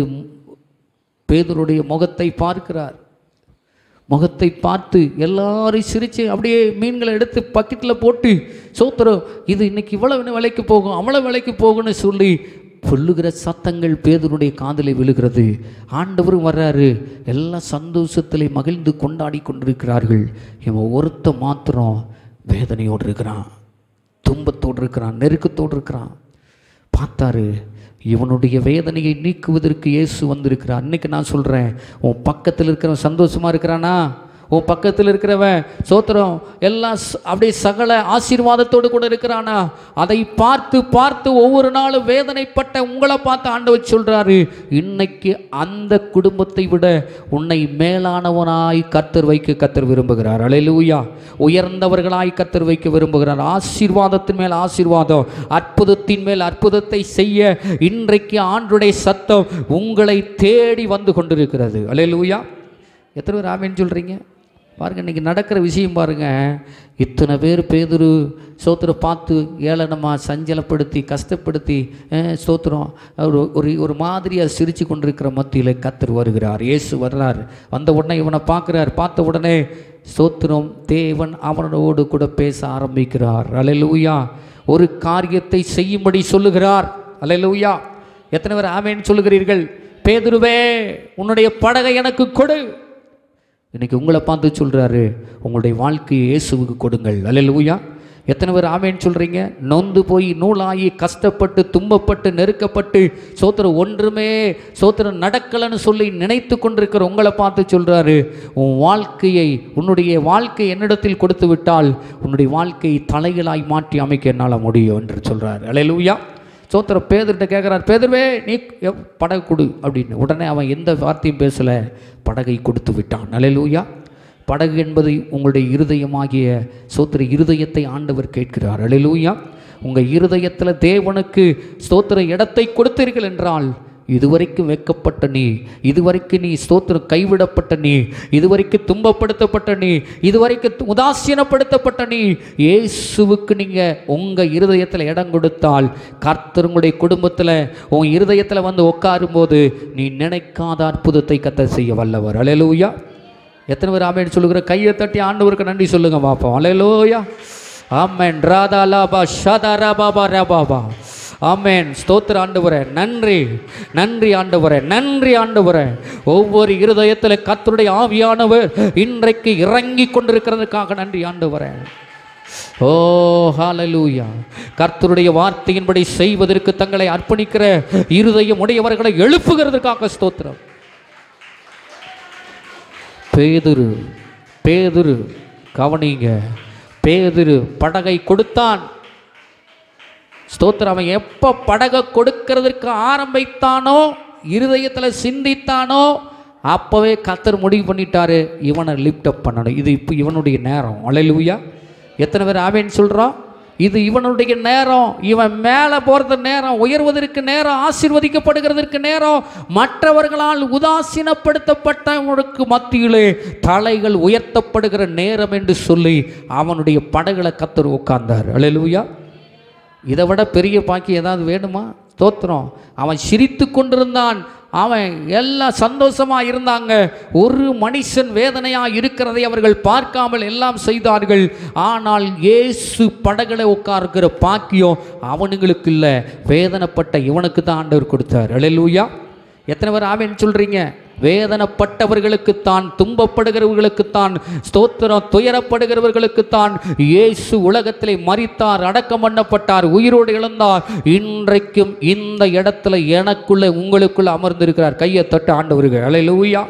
பேதுருடைய முகத்தை பார்க்கிறார். முகத்தை பார்த்து எல்லாரையும் சிரித்து அப்படியே மீன்களை எடுத்து பக்கெட்டில் போட்டு, சோத்திரம் இது இன்னைக்கு இவ்வளவு விலைக்கு போகும், அவ்வளோ விலைக்கு போகும்னு சொல்லி சொல்லுகிற சத்தங்கள் பேதுருடைய காதில் விழுகிறது. ஆண்டவரும் வர்றாரு. எல்லாம் சந்தோஷத்திலே மகிழ்ந்து கொண்டாடி கொண்டிருக்கிறார்கள். இவன் ஒருத்த மாத்திரம் வேதனையோடு இருக்கிறான், துன்பத்தோடு இருக்கிறான், நெருக்கத்தோடு இருக்கிறான். பார்த்தாரு, இவனுடைய வேதனையை நீக்குவதற்கு இயேசு வந்திருக்கிறார். அன்னைக்கு நான் சொல்கிறேன், உன் பக்கத்தில் இருக்கிறவன் சந்தோஷமாக இருக்கிறானா? உன் பக்கத்தில் இருக்கிறவன் சோத்திரம் எல்லாம் அப்படியே சகல ஆசீர்வாதத்தோடு கூட இருக்கிறானா? அதை பார்த்து பார்த்து ஒவ்வொரு நாளும் வேதனைப்பட்ட உங்களை பார்த்து ஆண்டவர் சொல்கிறாரு, இன்னைக்கு அந்த குடும்பத்தை விட உன்னை மேலானவனாய் கர்த்தர் வைக்க கர்த்தர் விரும்புகிறார். அல்லேலூயா. உயர்ந்தவர்களாய் கர்த்தர் வைக்க விரும்புகிறார். ஆசீர்வாதத்தின் மேல் ஆசீர்வாதம், அற்புதத்தின் மேல் அற்புதத்தை செய்ய இன்றைக்கு ஆண்டவருடைய சத்தம் உங்களை தேடி வந்து கொண்டிருக்கிறது. அல்லேலூயா. எத்தனை பேர் ஆமேன்னு சொல்கிறீங்க? பாருங்கள், இன்றைக்கி நடக்கிற விஷயம் பாருங்கள். இத்தனை பேர் பேதுரு சோத்திரம் பார்த்து ஏளனமாக சஞ்சலப்படுத்தி கஷ்டப்படுத்தி சோத்திரம் ஒரு மாதிரியாக சிரித்து கொண்டிருக்கிற மத்தியில் கர்த்தர் வருகிறார். இயேசு வர்றார். வந்த உடனே இவனை பார்க்குறார். பார்த்த உடனே சோத்திரம் தேவன் அவனோடு கூட பேச ஆரம்பிக்கிறார். அல்லேலூயா. ஒரு காரியத்தை செய்யும்படி சொல்லுகிறார். அல்லேலூயா. எத்தனை பேர் ஆமேன்னு சொல்லுகிறீர்கள்? பேதுருவே, உன்னுடைய படகை எனக்கு கொடு. இன்றைக்கி உங்களை பார்த்து சொல்கிறாரு, உங்களுடைய வாழ்க்கையை இயேசுவுக்கு கொடுங்கள். அல்லேலூயா. எத்தனை பேர் ஆமேன்னு சொல்கிறீங்க? நொந்து போய் நூலாகி கஷ்டப்பட்டு துன்பப்பட்டு நெருக்கப்பட்டு சோத்திரம் ஒன்றுமே சோத்திரம் நடக்கலைன்னு சொல்லி நினைத்து கொண்டிருக்கிற உங்களை பார்த்து சொல்கிறாரு, உன்னுடைய வாழ்க்கை என்னிடத்தில் கொடுத்து விட்டால் உன்னுடைய வாழ்க்கையை தலைகளாய் மாற்றி அமைக்க என்னால் முடியும் என்று சொல்கிறார். அல்லேலூயா. சோத்திரம் பேதுருட்ட கேட்குறார், பேதுருவே நீ படகு கொடு அப்படின்னு. உடனே அவன் எந்த வார்த்தையும் பேசலை, படகை கொடுத்து விட்டான். அல்லேலூயா. படகு என்பது உங்களுடைய இருதயமாகிய சோத்திர இருதயத்தை ஆண்டவர் கேட்கிறார். அல்லேலூயா. உங்கள் இருதயத்தில் தேவனுக்கு ஸ்தோத்திர இடத்தை கொடுத்தீர்கள் என்றால், இதுவரைக்கும் வெட்கப்பட்ட நீ, இதுவரைக்கும் நீ ஸ்தோத்திரம் கைவிடப்பட்ட நீ, இதுவரைக்கும் துன்பப்படுத்தப்பட்ட நீ, இதுவரைக்கும் உதாசீனப்படுத்தப்பட்ட நீ, இயேசுவுக்கு நீங்கள் உங்கள் இருதயத்தில் இடம் கொடுத்தால் கர்த்தர் உங்களுடைய குடும்பத்தில் உன் இருதயத்தில் வந்து உட்காரும்போது நீ நினைக்காத அற்புதத்தை கர்த்தர் செய்ய வல்லவர். அல்லேலூயா. எத்தனை பேர் ஆமென் சொல்லுகிற? கையை தட்டி ஆண்டவருக்கு நன்றி சொல்லுங்க பாப்போம். அல்லேலூயா. ஆமென். ராதா லாபா ஷதா ரபாபா ரபாபா. ஆமென். ஸ்தோத்திர ஆண்டவரே, நன்றி நன்றி ஆண்டவரே, நன்றி ஆண்டவரே. ஒவ்வொரு இருதயத்தில் கர்த்தருடைய ஆவியானவர் இன்றைக்கு இறங்கி கொண்டிருக்கிறதுக்காக நன்றி ஆண்டவரே. ஓ ஹல்லேலூயா. கர்த்தருடைய வார்த்தையின்படி செய்வதற்கு தங்களை அர்ப்பணிக்கிற இருதயம் உடையவர்களை எழுப்புகிறதுக்காக ஸ்தோத்திரம். பேதுரு கவனிங்க, பேதுரு படகை கொடுத்தான். ஸ்தோத்திரம். அவன் எப்போ படகை கொடுக்கிறதுக்கு ஆரம்பித்தானோ, இருதயத்தில் சிந்தித்தானோ, அப்போவே கர்த்தர் முடிவு பண்ணிட்டாரு, இவனை லிஃப்ட் அப் பண்ணணும். இது இப்போ இவனுடைய நேரம். அல்லேலூயா. எத்தனை பேர் ஆமென் சொல்கிறோம்? இது இவனுடைய நேரம். இவன் மேலே போகிறது நேரம், உயர்வதற்கு நேரம், ஆசீர்வதிக்கப்படுகிறதற்கு நேரம். மற்றவர்களால் உதாசீனப்படுத்தப்பட்டவனுக்கு மத்தியிலே தலைகள் உயர்த்தப்படுகிற நேரம் என்று சொல்லி அவனுடைய படகுல கர்த்தர் உட்கார்ந்தார். அல்லேலூயா. இதை விட பெரிய பாக்கி ஏதாவது வேணுமா? ஸ்தோத்திரம். அவன் சிரித்து கொண்டிருந்தான், அவன் எல்லாம் சந்தோஷமாக இருந்தாங்க. ஒரு மனுஷன் வேதனையாக இருக்கிறதை அவர்கள் பார்க்காமல் எல்லாம் செய்தார்கள். ஆனால் இயேசு படகுல உட்கார்கிற பாக்கியம் அவனுங்களுக்கு இல்லை, வேதனைப்பட்ட இவனுக்கு தான் ஆண்டவர் கொடுத்தார். அல்லேலூயா. எத்தனை பேர் ஆமென் சொல்கிறீங்க? வேதனைப்பட்டவர்களுக்குத்தான், துன்பப்படுகிறவர்களுக்குத்தான், ஸ்தோத்திரம், துயரப்படுகிறவர்களுக்குத்தான் இயேசு உலகத்திலே மரித்தார், அடக்கம் பண்ணப்பட்டார், உயிரோடு எழுந்தார். இன்றைக்கும் இந்த இடத்துல எனக்குள்ள உங்களுக்குள்ள அமர்ந்திருக்கிறார். கையை தட்டு ஆண்டவர்கள். அல்லேலூயா,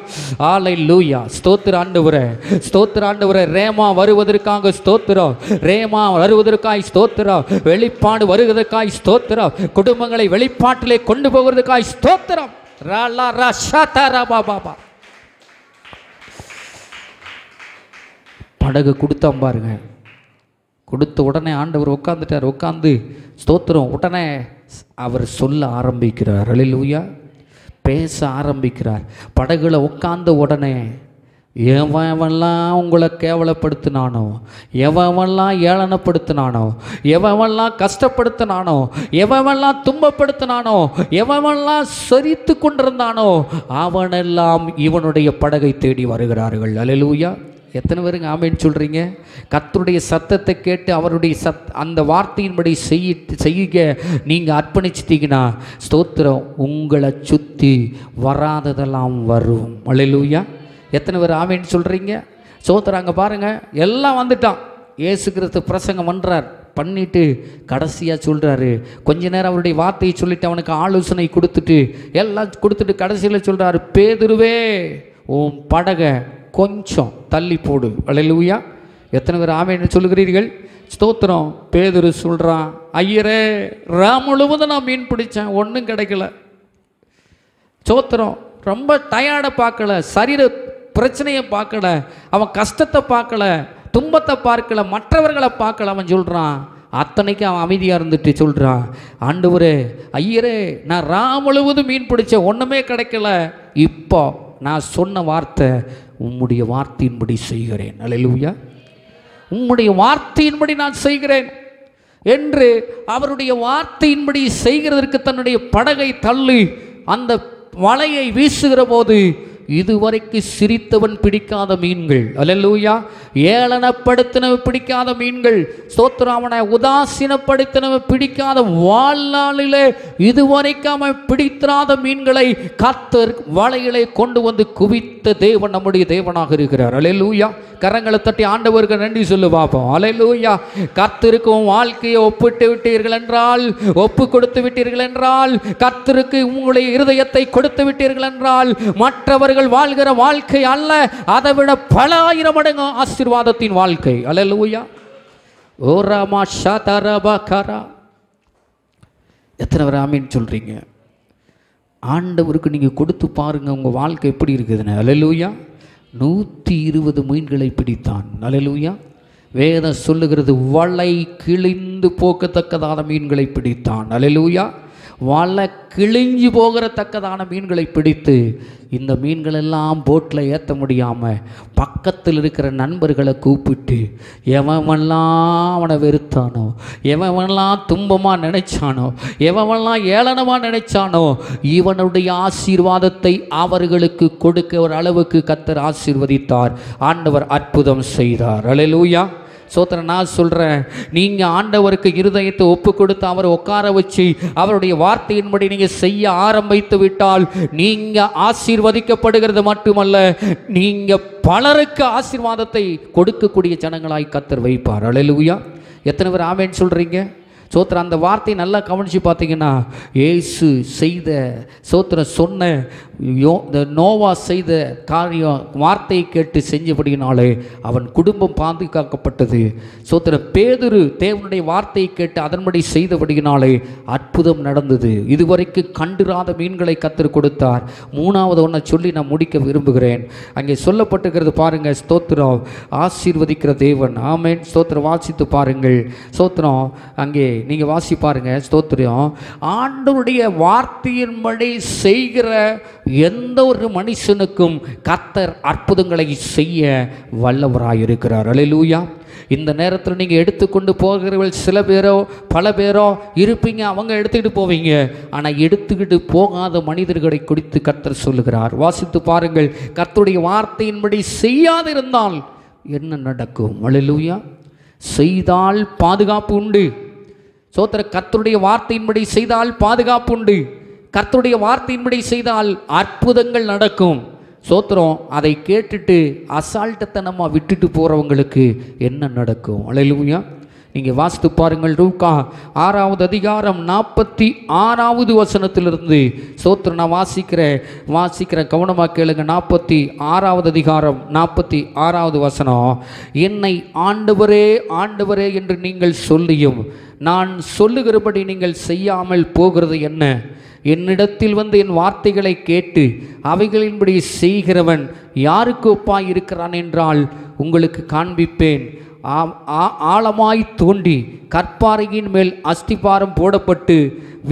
அல்லேலூயா. ஸ்தோத்திர ஆண்டவரே, ஸ்தோத்திர ஆண்டவரே. ரேமா வருவதற்காக ஸ்தோத்திரம், ரேமா வருவதற்காய் ஸ்தோத்திரம், வெளிப்பாடு வருவதற்காய் ஸ்தோத்திரம், குடும்பங்களை வெளிப்பாட்டிலே கொண்டு போவதற்காய் ஸ்தோத்திரம். படகு கொடுத்தான் பாருங்க. கொடுத்த உடனே ஆண்டவர் உட்காந்துட்டார். உட்காந்து ஸ்தோத்திரம், உடனே அவர் சொல்ல ஆரம்பிக்கிறார். அல்லேலூயா, பேச ஆரம்பிக்கிறார். படகுல உட்கார்ந்த உடனே எவன்லாம் உங்களை கேவலப்படுத்தினானோ, எவன்லாம் ஏளனப்படுத்தினானோ, எவன்லாம் கஷ்டப்படுத்தினானோ, எவன்லாம் துன்பப்படுத்தினானோ, எவன்லாம் சரித்து கொண்டிருந்தானோ அவனெல்லாம் இவனுடைய படகை தேடி வருகிறார்கள். அல்லேலூயா. எத்தனை பேருங்க ஆமேன்னு சொல்கிறீங்க? கர்த்தருடைய சத்தத்தை கேட்டு அவருடைய அந்த வார்த்தையின்படி செய்ய நீங்கள் அர்ப்பணிச்சிட்டிங்கன்னா ஸ்தோத்திரம், உங்களை சுற்றி வராததெல்லாம் வரும். அல்லேலூயா. எத்தனை பேர் ஆமேன்னு சொல்கிறீங்க? ஸ்தோத்திரம். அங்கே பாருங்கள், எல்லாம் வந்துட்டான். இயேசு கிறிஸ்து பிரசங்கம் பண்ணுறார். பண்ணிட்டு கடைசியாக சொல்கிறாரு, கொஞ்ச நேரம் அவருடைய வார்த்தையை சொல்லிவிட்டு அவனுக்கு ஆலோசனை கொடுத்துட்டு எல்லாம் கொடுத்துட்டு கடைசியில் சொல்கிறாரு, பேதுருவே உன் படகை கொஞ்சம் தள்ளி போடு. அல்லேலூயா. எத்தனை பேர் ஆமேன்னு சொல்லுகிறீர்கள்? ஸ்தோத்திரம். பேதுரு சொல்கிறான், ஐயரே முழுவதும் நான் மீன் பிடிச்சேன், ஒன்றும் கிடைக்கல. ஸ்தோத்திரம். ரொம்ப டயர்டை பார்க்கல, சரீர பிரச்சனையை பார்க்கல, அவன் கஷ்டத்தை பார்க்கல, துன்பத்தை பார்க்கல, மற்றவர்களை பார்க்கல. அவன் சொல்கிறான், அத்தனைக்கு அவன் அமைதியாக இருந்துட்டு சொல்கிறான், ஆண்டவரே ஐயரே நான் முழுவதும் மீன் பிடிச்சேன், ஒன்றுமே கிடைக்கல. இப்போ நான் சொன்ன வார்த்தை உம்முடைய வார்த்தையின்படி செய்கிறேன். அல்லேலூயா. உம்முடைய வார்த்தையின்படி நான் செய்கிறேன் என்று அவருடைய வார்த்தையின்படி செய்கிறதற்கு தன்னுடைய படகை தள்ளி அந்த வலையை வீசுகிற போது இதுவரைக்கு சிரித்தவன் பிடிக்காத மீன்கள், அல்லேலூயா, ஏளனப்படுத்தினவ பிடிக்காத மீன்கள், ஸ்தோத்திரம், அவனை உதாசீனப்படுத்தினவ பிடிக்காத, வாழ்நாளிலே இதுவரைக்கும் அவன் பிடித்திராத மீன்களை கர்த்தர் வலையிலே கொண்டு வந்து குவித்த தேவன் நம்முடைய தேவனாக இருக்கிறார். அல்லேலூயா. கரங்களை தட்டி ஆண்டவருக்கு நன்றி சொல்லு பார்ப்போம். அல்லேலூயா. கர்த்தருக்கும் வாழ்க்கையை ஒப்பிட்டு விட்டீர்கள் என்றால், ஒப்பு கொடுத்து விட்டீர்கள் என்றால், கர்த்தருக்கு உங்களுடைய இருதயத்தை கொடுத்து விட்டீர்கள் என்றால், மற்றவர்கள் வாழ்கிற வாழ்க்கை அல்ல, அதை விட பல ஆயிரம் மடங்கு ஆசீர்வாதத்தின் வாழ்க்கை. அல்லேலூயா. ஓராமா ஷதரபகரா. எத்தனை பேர் ஆமீன் சொல்றீங்க? ஆண்டவருக்கு நீங்க கொடுத்து பாருங்க, உங்க வாழ்க்கை எப்படி இருக்குதுன்னு. அல்லேலூயா. 120 மீன்களை பிடித்தான். அல்லேலூயா. வேதம் சொல்லுகிறது, வலை கிழிந்து போக்கத்தக்கதான மீன்களை பிடித்தான். அல்லேலூயா. வலை கிழிஞ்சு போகிறத்தக்கதான மீன்களை பிடித்து, இந்த மீன்கள் எல்லாம் போட்டில் ஏற்ற முடியாமல் பக்கத்தில் இருக்கிற நண்பர்களை கூப்பிட்டு, எவன்லாம் அவனை வெறுத்தானோ, எவன்லாம் துன்பமாக நினைச்சானோ, எவன்லாம் ஏளனமாக நினைச்சானோ, இவனுடைய ஆசீர்வாதத்தை அவர்களுக்கு கொடுக்க ஒரு அளவுக்கு கர்த்தர் ஆசீர்வதித்தார். ஆண்டவர் அற்புதம் செய்தார். அல்லேலூயா. சோத்திரம். நான் சொல்கிறேன், நீங்கள் ஆண்டவருக்கு இருதயத்தை ஒப்பு கொடுத்து அவரை உட்கார வச்சு அவருடைய வார்த்தையின்படி நீங்கள் செய்ய ஆரம்பித்து விட்டால் நீங்கள் ஆசீர்வதிக்கப்படுகிறது மட்டுமல்ல, நீங்கள் பலருக்கு ஆசீர்வாதத்தை கொடுக்கக்கூடிய ஜனங்களாய் கர்த்தர் வைப்பார். அல்லேலூயா. எத்தனை பேர் ஆமேன்னு சொல்கிறீங்க? சோத்திரம். அந்த வார்த்தையை நல்லா கவனித்து பார்த்தீங்கன்னா, இயேசு செய்த சோத்திரம் சொன்ன நோவா செய்த காரியம் வார்த்தையை கேட்டு செஞ்சபடினாலே அவன் குடும்பம் பாதுகாக்கப்பட்டது. சோத்திரம். பேதுரு தேவனுடைய வார்த்தையை கேட்டு அதன்படி செய்தபடியினாலே அற்புதம் நடந்தது. இதுவரைக்கும் கண்டிராத மீன்களை கர்த்தர் கொடுத்தார். மூணாவது ஒன்றை சொல்லி நான் முடிக்க விரும்புகிறேன். அங்கே சொல்லப்பட்டிருக்கிறது பாருங்கள். ஸ்தோத்திரம். ஆசீர்வதிக்கிற தேவன். ஆமென். ஸ்தோத்திரம். வாசித்து பாருங்கள். ஸ்தோத்திரம். அங்கே நீங்கள் வாசி பாருங்க. ஸ்தோத்திரம். ஆண்டவருடைய வார்த்தையின்படி செய்கிற எந்த ஒரு மனுஷனுக்கும் கர்த்தர் அற்புதங்களை செய்ய வல்லவராயிருக்கிறார். அல்லேலூயா. இந்த நேரத்தில் நீங்கள் எடுத்துக்கொண்டு போகிறவர்கள் சில பேரோ பல பேரோ இருப்பீங்க, அவங்க எடுத்துக்கிட்டு போவீங்க. ஆனால் எடுத்துக்கிட்டு போகாத மனிதர்களை குறித்து கர்த்தர் சொல்லுகிறார். வாசித்து பாருங்கள். கர்த்தருடைய வார்த்தையின்படி செய்யாதிருந்தால் என்ன நடக்கும்? அல்லேலூயா. செய்தால் பாதுகாப்பு உண்டு. சோத்திர. கர்த்தருடைய வார்த்தையின்படி செய்தால் பாதுகாப்பு உண்டு. கர்த்தருடைய வார்த்தையின்படி செய்தால் அற்புதங்கள் நடக்கும். சோத்திரம். அதை கேட்டுட்டு அசால்ட்டத்தனமாக விட்டுட்டு போகிறவங்களுக்கு என்ன நடக்கும்? அல்லேலூயா. நீங்கள் வாசித்து பாருங்கள். லூக்கா 6வது அதிகாரம் 46வது வசனத்திலிருந்து சோத்திரம் நான் வாசிக்கிறேன் கவனமாக கேளுங்க. 46வது அதிகாரம் 46வது வசனம். என்னை ஆண்டவரே ஆண்டவரே என்று நீங்கள் சொல்லியும் நான் சொல்லுகிறபடி நீங்கள் செய்யாமல் போகிறது என்ன? என்னிடத்தில் வந்து என் வார்த்தைகளை கேட்டு அவைகளின்படி செய்கிறவன் யாருக்கு ஒப்பாய் இருக்கிறான் என்றால் உங்களுக்கு காண்பிப்பேன். ஆழமாய் தோண்டி கற்பாறையின் மேல் அஸ்திபாரம் போடப்பட்டு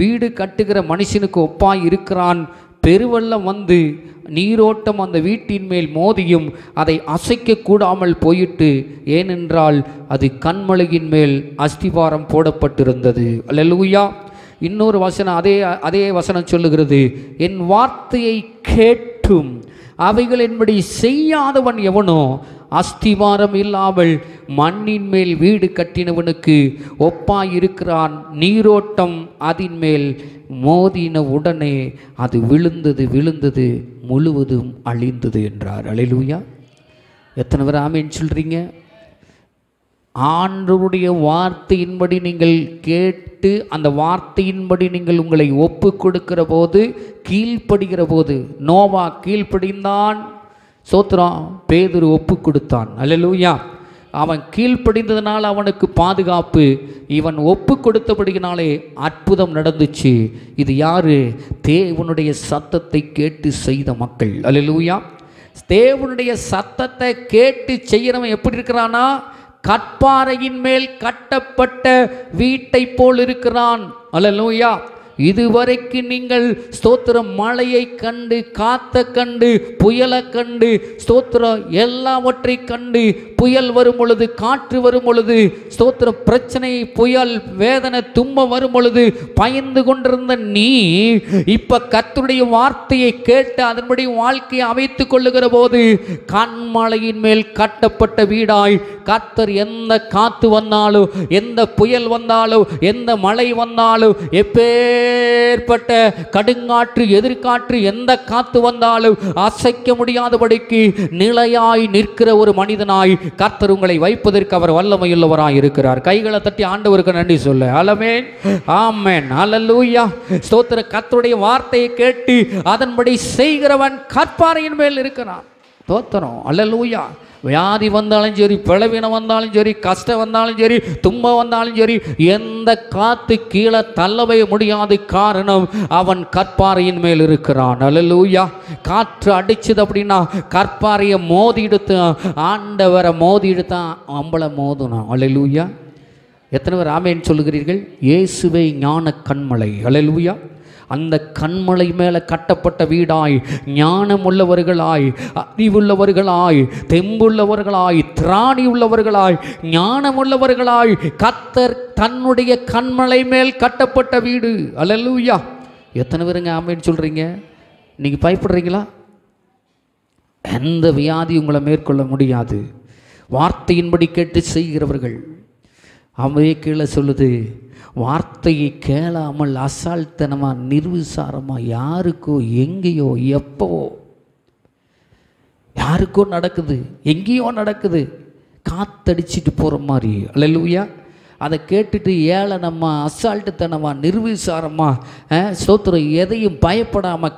வீடு கட்டுகிற மனுஷனுக்கு ஒப்பாய் இருக்கிறான். பெருவெள்ளம் வந்து நீரோட்டம் அந்த வீட்டின் மேல் மோதியும் அதை அசைக்க கூடாமல் போயிட்டு, ஏனென்றால் அது கன்மலையின் மேல் அஸ்திபாரம் போடப்பட்டிருந்தது. அல்லேலூயா. இன்னொரு வசனம் அதே வசனம் சொல்லுகிறது, என் வார்த்தையை கேட்டும் அவைகள் என்படி செய்யாதவன் எவனோ அஸ்திவாரம் இல்லாமல் மண்ணின் மேல் வீடு கட்டினவனுக்கு ஒப்பாயிருக்கிறான். நீரோட்டம் அதன் மேல் மோதின உடனே அது விழுந்தது முழுவதும் அழிந்தது என்றார். அல்லேலூயா. எத்தனை பேர் ஆமேன் சொல்றீங்க? ஆண்டவருடைய வார்த்தையின்படி நீங்கள் கேட்டு அந்த வார்த்தையின்படி நீங்கள் உங்களை ஒப்பு கொடுக்கிற போது, கீழ்ப்படுகிற போது, நோவா கீழ்ப்படிந்தான். சோத்திரம். பேதுரு ஒப்பு கொடுத்தான். அல்லேலூயா. அவன் கீழ்ப்படிந்ததுனால அவனுக்கு பாதுகாப்பு. இவன் ஒப்பு கொடுத்தபடியினாலே அற்புதம் நடந்துச்சு. இது யாரு? தேவனுடைய சத்தத்தை கேட்டு செய்த மக்கள். அல்லேலூயா. தேவனுடைய சத்தத்தை கேட்டு செய்கிறவன் எப்படி இருக்கிறானா? கற்பாறையின் மேல் கட்டப்பட்ட வீட்டை போல் இருக்கிறான். அல்லேலூயா. இதுவரைக்கு நீங்கள் ஸ்தோத்திரம் மழையை கண்டு, காத்த கண்டு, புயலை கண்டு, ஸ்தோத்திரம் எல்லாவற்றை கண்டு, புயல் வரும் பொழுது, காற்று வரும் பொழுது, ஸ்தோத்திரம் பிரச்சனை, புயல், வேதனை, துன்பம் வரும் பொழுது பயந்து கொண்டிருந்த நீ இப்ப கர்த்தருடைய வார்த்தையை கேட்டு அதன்படி வாழ்க்கையை அமைத்துக் கொள்ளுகிற போது கன்மலையின் மேல் கட்டப்பட்ட வீடாய் கர்த்தர் எந்த காத்து வந்தாலும், எந்த புயல் வந்தாலும், எந்த மழை வந்தாலும், எப்பேற்பட்ட கடுங்காற்று, எதிர்காற்று, எந்த காத்து வந்தாலும் அசைக்க முடியாதபடிக்கு நிலையாய் நிற்கிற ஒரு மனிதனாய் கர்த்தர் உங்களை வைப்பதற்கு அவர் வல்லமையுள்ளவராய் இருக்கிறார். கைகளை தட்டி ஆண்டவருக்கு நன்றி சொல்ல. ஆமென், ஆமென், அல்லேலூயா. ஸ்தோத்திர. கர்த்தருடைய வார்த்தையை கேட்டு அதன்படி செய்கிறவன் கற்பாறையின் மேல் இருக்கிறான். ஸ்தோத்திரம். அல்லேலூயா. வியாதி வந்தாலும் சரி, பிளவினம் வந்தாலும் சரி, கஷ்டம் வந்தாலும் சரி, துன்பம் வந்தாலும் சரி, எந்த காத்து கீழே தள்ளவே முடியாது. காரணம் அவன் கற்பாறையின் மேல் இருக்கிறான். அல்லேலூயா. காற்று அடிச்சது அப்படின்னா கற்பாறையை மோதி எடுத்து, ஆண்டவரை மோதி எடுத்தான், அம்பளை மோதுனான். அல்லேலூயா. எத்தனை பேர் ஆமென் சொல்லுகிறீர்கள்? இயேசுவே ஞான கண்மலை. அல்லேலூயா. அந்த கண்மலை மேலே கட்டப்பட்ட வீடாய், ஞானம் உள்ளவர்களாய், அறிவுள்ளவர்களாய், தெம்புள்ளவர்களாய், திராணி உள்ளவர்களாய், ஞானம் உள்ளவர்களாய் கர்த்தர் தன்னுடைய கண்மலை மேல் கட்டப்பட்ட வீடு. அல்லேலூயா. எத்தனை பேருங்க ஆமென் சொல்றீங்க? நீங்க பயப்படுறீங்களா? எந்த வியாதி உங்களை மேற்கொள்ள முடியாது. வார்த்தையின்படி கேட்டு செய்கிறவர்கள். அவையே கீழே சொல்லுது, வார்த்தையை கேளாமல் அசால்த்தனமாக, நிர்விசாரமாக, யாருக்கோ எங்கேயோ எப்போவோ யாருக்கோ நடக்குது, எங்கேயோ நடக்குது, காத்தடிச்சிட்டு போகிற மாதிரி. அல்லேலூயா. அதை கேட்டுட்டு ஏளனமா, அசால்ட்டுத்தனமா, நிர்விசாரமாக, ஸ்தோத்திரம், எதையும் பயப்படாமல்,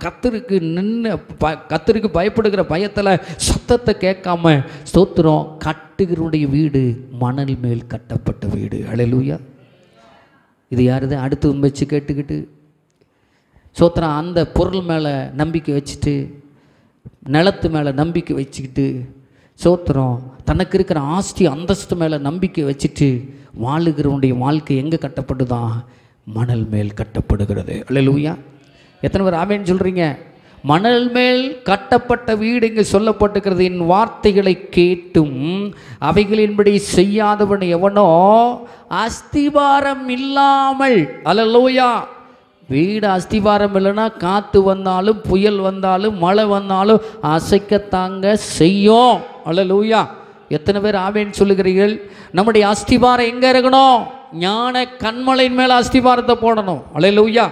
கர்த்தருக்கு பயப்படுகிற பயத்தில் சத்தத்தை கேட்காம, ஸ்தோத்திரம், கட்டுகிறவனுடைய வீடு மணல் மேல் கட்டப்பட்ட வீடு. அல்லேலூயா. இது யாருது? அடுத்து வச்சு கேட்டுக்கிட்டு ஸ்தோத்திரம், அந்த பொருள் மேலே நம்பிக்கை வச்சுட்டு, நிலத்து மேலே நம்பிக்கை வச்சுக்கிட்டு, ஸ்தோத்திரம், தனக்கு இருக்கிற ஆஸ்தி அந்தஸ்து மேலே நம்பிக்கை வச்சுட்டு வாழுகிறவனுடைய வாழ்க்கை எங்கே கட்டப்படுதான்? மணல் மேல் கட்டப்படுகிறது. அல்லேலூயா. எத்தனை பேர் ஆமென் சொல்கிறீங்க? மணல் மேல் கட்டப்பட்ட வீடு இங்கே சொல்லப்பட்டுக்கிறது. என் வார்த்தைகளை கேட்டும் அவைகளின்படி செய்யாதவன் எவனோ அஸ்திபாரம் இல்லாமல். அல்லேலூயா. வீடு அஸ்திபாரம் இல்லைன்னா காற்று வந்தாலும், புயல் வந்தாலும், மழை வந்தாலும் அசைக்கத்தாங்க செய்யும். அல்லேலூயா. எத்தனை பேர் ஆமென் சொல்லுகிறீர்கள்? நம்முடைய அஸ்திபாரம் எங்கே இருக்கணும்? ஞான கண்மலையின் மேலே அஸ்திபாரத்தை போடணும். அல்லேலூயா.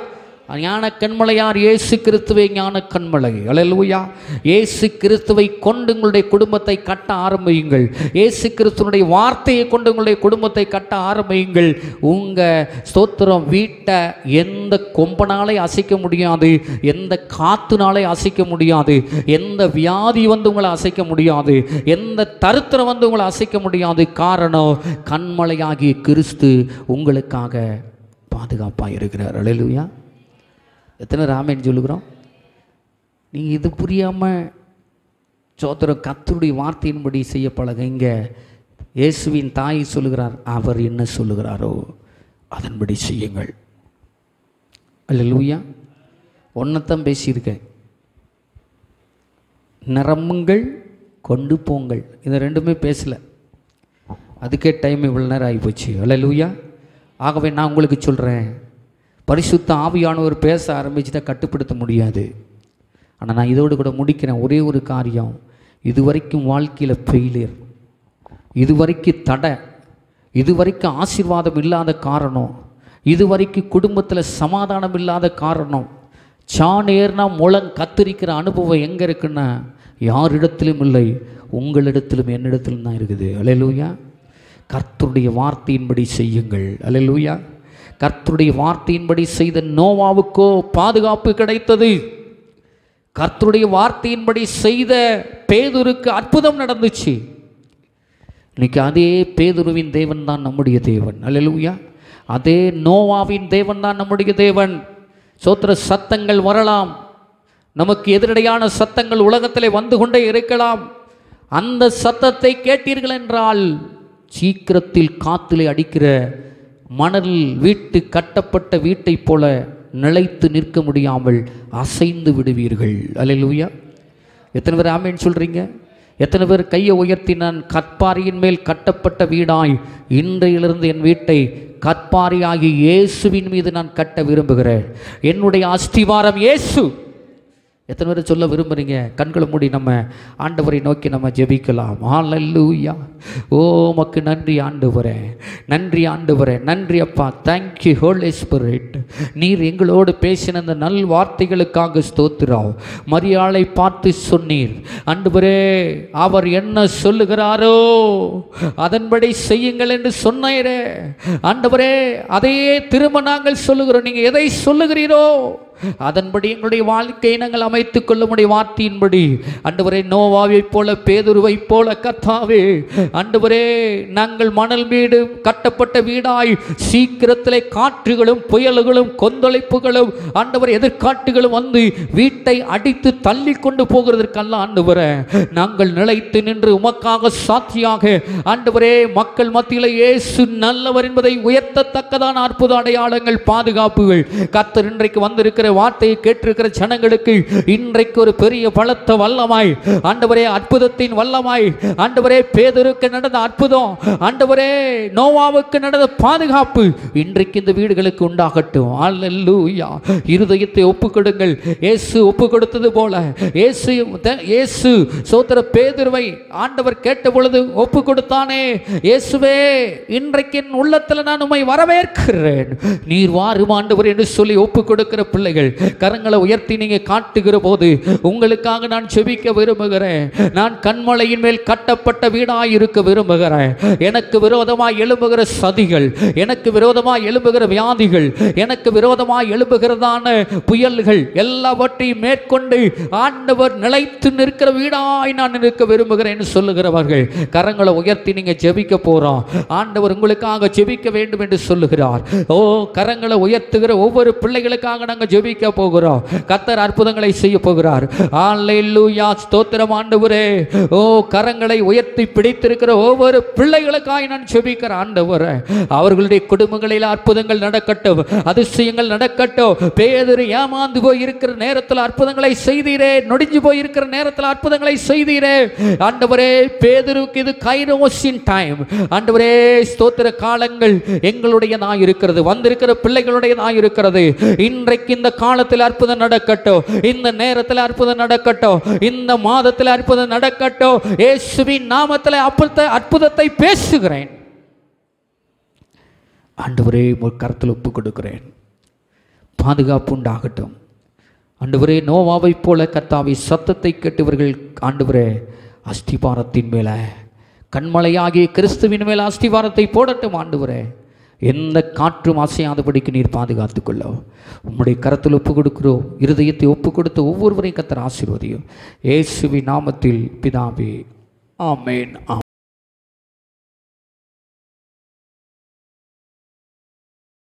ஞான கண்மலையார் இயேசு கிறிஸ்துவை ஞான கண்மலை. அல்லேலூயா. இயேசு கிறிஸ்துவை கொண்டு உங்களுடைய குடும்பத்தை கட்ட ஆரம்பியுங்கள். இயேசு கிறிஸ்துவனுடைய வார்த்தையை கொண்டு உங்களுடைய குடும்பத்தை கட்ட ஆரம்பியுங்கள். உங்கள் ஸ்தோத்திரம் வீட்டை எந்த கொம்பனாலே அசைக்க முடியாது, எந்த காத்துனாலே அசைக்க முடியாது, எந்த வியாதி வந்து உங்களை அசைக்க முடியாது, எந்த தரித்திரம் வந்து உங்களை அசைக்க முடியாது. காரணம், கண்மலையாகிய கிறிஸ்து உங்களுக்காக பாதுகாப்பாக இருக்கிறார். அல்லேலூயா. எத்தனை ராமேன்னு சொல்லுகிறோம்? நீங்கள் இது புரியாமல் சோத்திரம் கர்த்தருடைய வார்த்தையின்படி செய்ய பழகுங்க. இயேசுவின் தாய் சொல்லுகிறார், அவர் என்ன சொல்லுகிறாரோ அதன்படி செய்யுங்கள். அல்லேலூயா. ஒன்றைத்தான் பேசியிருக்கேன், நிரம்புங்கள் கொண்டு போங்கள். இது ரெண்டுமே பேசலை, அதுக்கே டைம் இவ்வளோ நேரம் ஆகிப்போச்சு. அல்லேலூயா. ஆகவே நான் உங்களுக்கு சொல்கிறேன், பரிசுத்த ஆவியானவர் பேச ஆரம்பிச்சுட்டா கட்டுப்படுத்த முடியாது. ஆனால் நான் இதோடு கூட முடிக்கிறேன். ஒரே ஒரு காரியம், இதுவரைக்கும் வாழ்க்கையில் ஃபெயிலியர், இதுவரைக்கும் தடை, இதுவரைக்கும் ஆசீர்வாதம் இல்லாத காரணம், இதுவரைக்கும் குடும்பத்தில் சமாதானம் இல்லாத காரணம், சாணேர்னா முளம் கத்திரிக்கிற அனுபவம் எங்கே இருக்குன்னா யாரிடத்திலும் இல்லை, உங்களிடத்திலும் என்னிடத்திலும் தான் இருக்குது. அல்லேலூயா. கர்த்தருடைய வார்த்தையின்படி செய்யுங்கள். அல்லேலூயா. கர்த்தருடைய வார்த்தையின்படி செய்த நோவாவுக்கோ பாதுகாப்பு கிடைத்தது. கர்த்தருடைய வார்த்தையின்படி செய்த பேதுருக்கு அற்புதம் நடந்துச்சு. இன்னைக்கு அதே பேதுருவின் தேவன் தான் நம்முடைய தேவன். அல்லேலூயா. அதே நோவாவின் தேவன் தான் நம்முடைய தேவன். சோத்திர சத்தங்கள் வரலாம், நமக்கு எதிரடையான சத்தங்கள் உலகத்தில் வந்து கொண்டே இருக்கலாம். அந்த சத்தத்தை கேட்டீர்கள் என்றால் சீக்கிரத்தில் காத்திலே அடிக்கிற மணல் வீட்டு கட்டப்பட்ட வீட்டை போல நிலைத்து நிற்க முடியாமல் அசைந்து விடுவீர்கள். அல்லேலூயா. எத்தனை பேர் ஆமேன்னு சொல்கிறீங்க? எத்தனை பேர் கையை உயர்த்தி, நான் கற்பாரியின் மேல் கட்டப்பட்ட வீடாய் இன்றையிலிருந்து என் வீட்டை கற்பாரியாகி இயேசுவின் மீது நான் கட்ட விரும்புகிறேன், என்னுடைய அஸ்திவாரம் இயேசு. எத்தனை பேர் சொல்ல விரும்புகிறீங்க? கண்களை மூடி நம்ம ஆண்டவரை நோக்கி நம்ம ஜெபிக்கலாம். ஹல்லேலூயா. ஓ உமக்கு நன்றி ஆண்டவரே, நன்றி ஆண்டவரே, நன்றி அப்பா. Thank you holy spirit. நீர் எங்களோடு பேசின அந்த நல் வார்த்தைகளுக்காக ஸ்தோத்திரம். மரியாளை பார்த்து சொன்னீர் ஆண்டவரே, அவர் என்ன சொல்லுகிறாரோ அதன்படி செய்யுங்கள் என்று சொன்னீரே ஆண்டவரே. அதையே திரும்ப நாங்கள் சொல்லுகிறோம். நீங்கள் எதை சொல்லுகிறீரோ அதன்படி எங்களுடைய வாழ்க்கையை நாங்கள் அமைத்துக் கொள்ள முடிய வார்த்தையின்படி ஆண்டவரே, நோவாவை போல பேதுருவை போல கர்த்தாவே ஆண்டவரே, நாங்கள் மணல் வீடு கட்டப்பட்ட வீடாய் சீக்கிரத்திலே காற்றுகளும் புயல்களும் கொந்தளிப்புகளும் ஆண்டவரே எதிர்காட்டுகளும் வந்து வீட்டை அடித்து தள்ளி கொண்டு போகிறதற்கல்ல ஆண்டவரே, நாங்கள் நிலைத்து நின்று உமக்காக சாட்சியாக ஆண்டவரே மக்கள் மத்தியில் இயேசு நல்லவர் என்பதை உயர்த்தத்தக்கதான அற்புத அடையாளங்கள், பாதுகாப்புகள் கர்த்தர் இன்றைக்கு வந்திருக்கிற வார்த்தையை கேட்டிருக்கிற ஜனங்களுக்கு இன்றைக்கு ஒரு பெரிய பலத்த வல்லமாய் ஆண்டவரே, அற்புதத்தின் வல்லமாய் ஆண்டவரே, பேதுருக்கு நடந்த அற்புதம் ஆண்டவரே, நோவாவுக்கு நடந்த பாதுகாப்பு இன்றைக்கு இந்த வீடுகளுக்கு உண்டாகட்டும். அல்லேலூயா. இருதயத்தை ஒப்புக்கொடுங்கள். இயேசு ஒப்பு கொடுத்தது போல இயேசு சோத்திர பேதுருவை ஆண்டவர் கேட்ட பொழுது ஒப்பு கொடுத்தானே, இயேசுவே இன்றைக்கு என் உள்ளத்தில் நான் உம்மை வரவேற்கிறேன், நீர் வாரும் ஆண்டவர் என்று சொல்லி ஒப்பு கொடுக்கிற பிள்ளைகள் கரங்களை உயர்த்தி நீங்க காட்டுகிற போது உங்களுக்காக நான் செபிக்க விரும்புகிறேன். நான் கண்மலையின் மேல் கட்டப்பட்ட வீடாய் இருக்க விரும்புகிறேன். எனக்கு விரோதமாய் எழும்புகிற சதிகள், எனக்கு விரோதமாய் எழும்புகிற வியாதிகள், எனக்கு விரோதமாய் எழும்புகிறதான புயல்கள் எல்லாவற்றையும் மேற்கொண்டு ஆண்டவர் நிலைத்து நிற்கிற வீடாய் நான் இருக்க விரும்புகிறேன் சொல்லுகிறவர்கள் கரங்களை உயர்த்தி நீங்க ஜெபிக்க போறோம். ஆண்டவர் உங்களுக்காக ஜெபிக்க வேண்டும் என்று சொல்லுகிறார். ஓ கரங்களை உயர்த்துகிற ஒவ்வொரு பிள்ளைகளுக்காக நாங்கள் ஜெபிக்க போகிறோம். கர்த்தர் அற்புதங்களை செய்ய போகிறார். அல்லேலூயா. ஸ்தோத்திரம் ஆண்டவரே. ஓ கரங்களை உயர்த்தி பிடித்திருக்கிற ஒவ்வொரு பிள்ளைகளுக்காக நான் ஜெபிக்கிறேன் ஆண்டவரே. அவர்களுடைய குடும்பங்களில் அற்புதங்கள் நடக்கட்டும், அதிசயங்கள் நடக்கட்டும். பேதுரு ஏமாந்து போய் இருக்கிற நேரத்தில் அற்புதங்களை செய்தீரே, நொடிஞ்சு போய் இருக்கிற நேரத்தில் அற்புதங்களை செய்தீரே ஆண்டவரே. பேதுருக்கு இது கைரோசின் டைம் ஆண்டவரே. ஸ்தோத்திர காலங்கள் எங்களுடையதாக இருக்கிறது, வந்திருக்கிற பிள்ளைகளுடையதாக இருக்கிறது. இன்றைக்கு இந்த காலத்தில் அற்புதம் நடக்கட்டும், இந்த நேரத்தில் அற்புதம் நடக்கட்டும், இந்த மாதத்தில் அற்புதம் நடக்கட்டும். இயேசுவின் நாமத்தில் அற்புதத்தை பேசுகிறேன் ஆண்டவரே. ஒரு கருத்தில் ஒப்பு கொடுக்கிறேன். பாதுகாப்பு உண்டாகட்டும். ஆண்டவரே, நோவாவைப் போல கர்த்தாவே சத்தத்தை கேட்டவர்கள் ஆண்டவரே அஸ்திபாரத்தின் மேலே, கண்மலையாகிய கிறிஸ்துவின் மேலே அஸ்திபாரத்தை போடட்டும். ஆண்டவரே, எந்த காற்றும் அசையாதபடிக்கு நீர் பாதுகாத்துக்கொள்ள உம்முடைய கரத்தில் ஒப்பு கொடுக்கிறோம். இருதயத்தை ஒப்பு கொடுத்த ஒவ்வொருவரையும் கர்த்தர் ஆசீர்வதியும். இயேசுவின் நாமத்தில் பிதாவே, ஆமென்.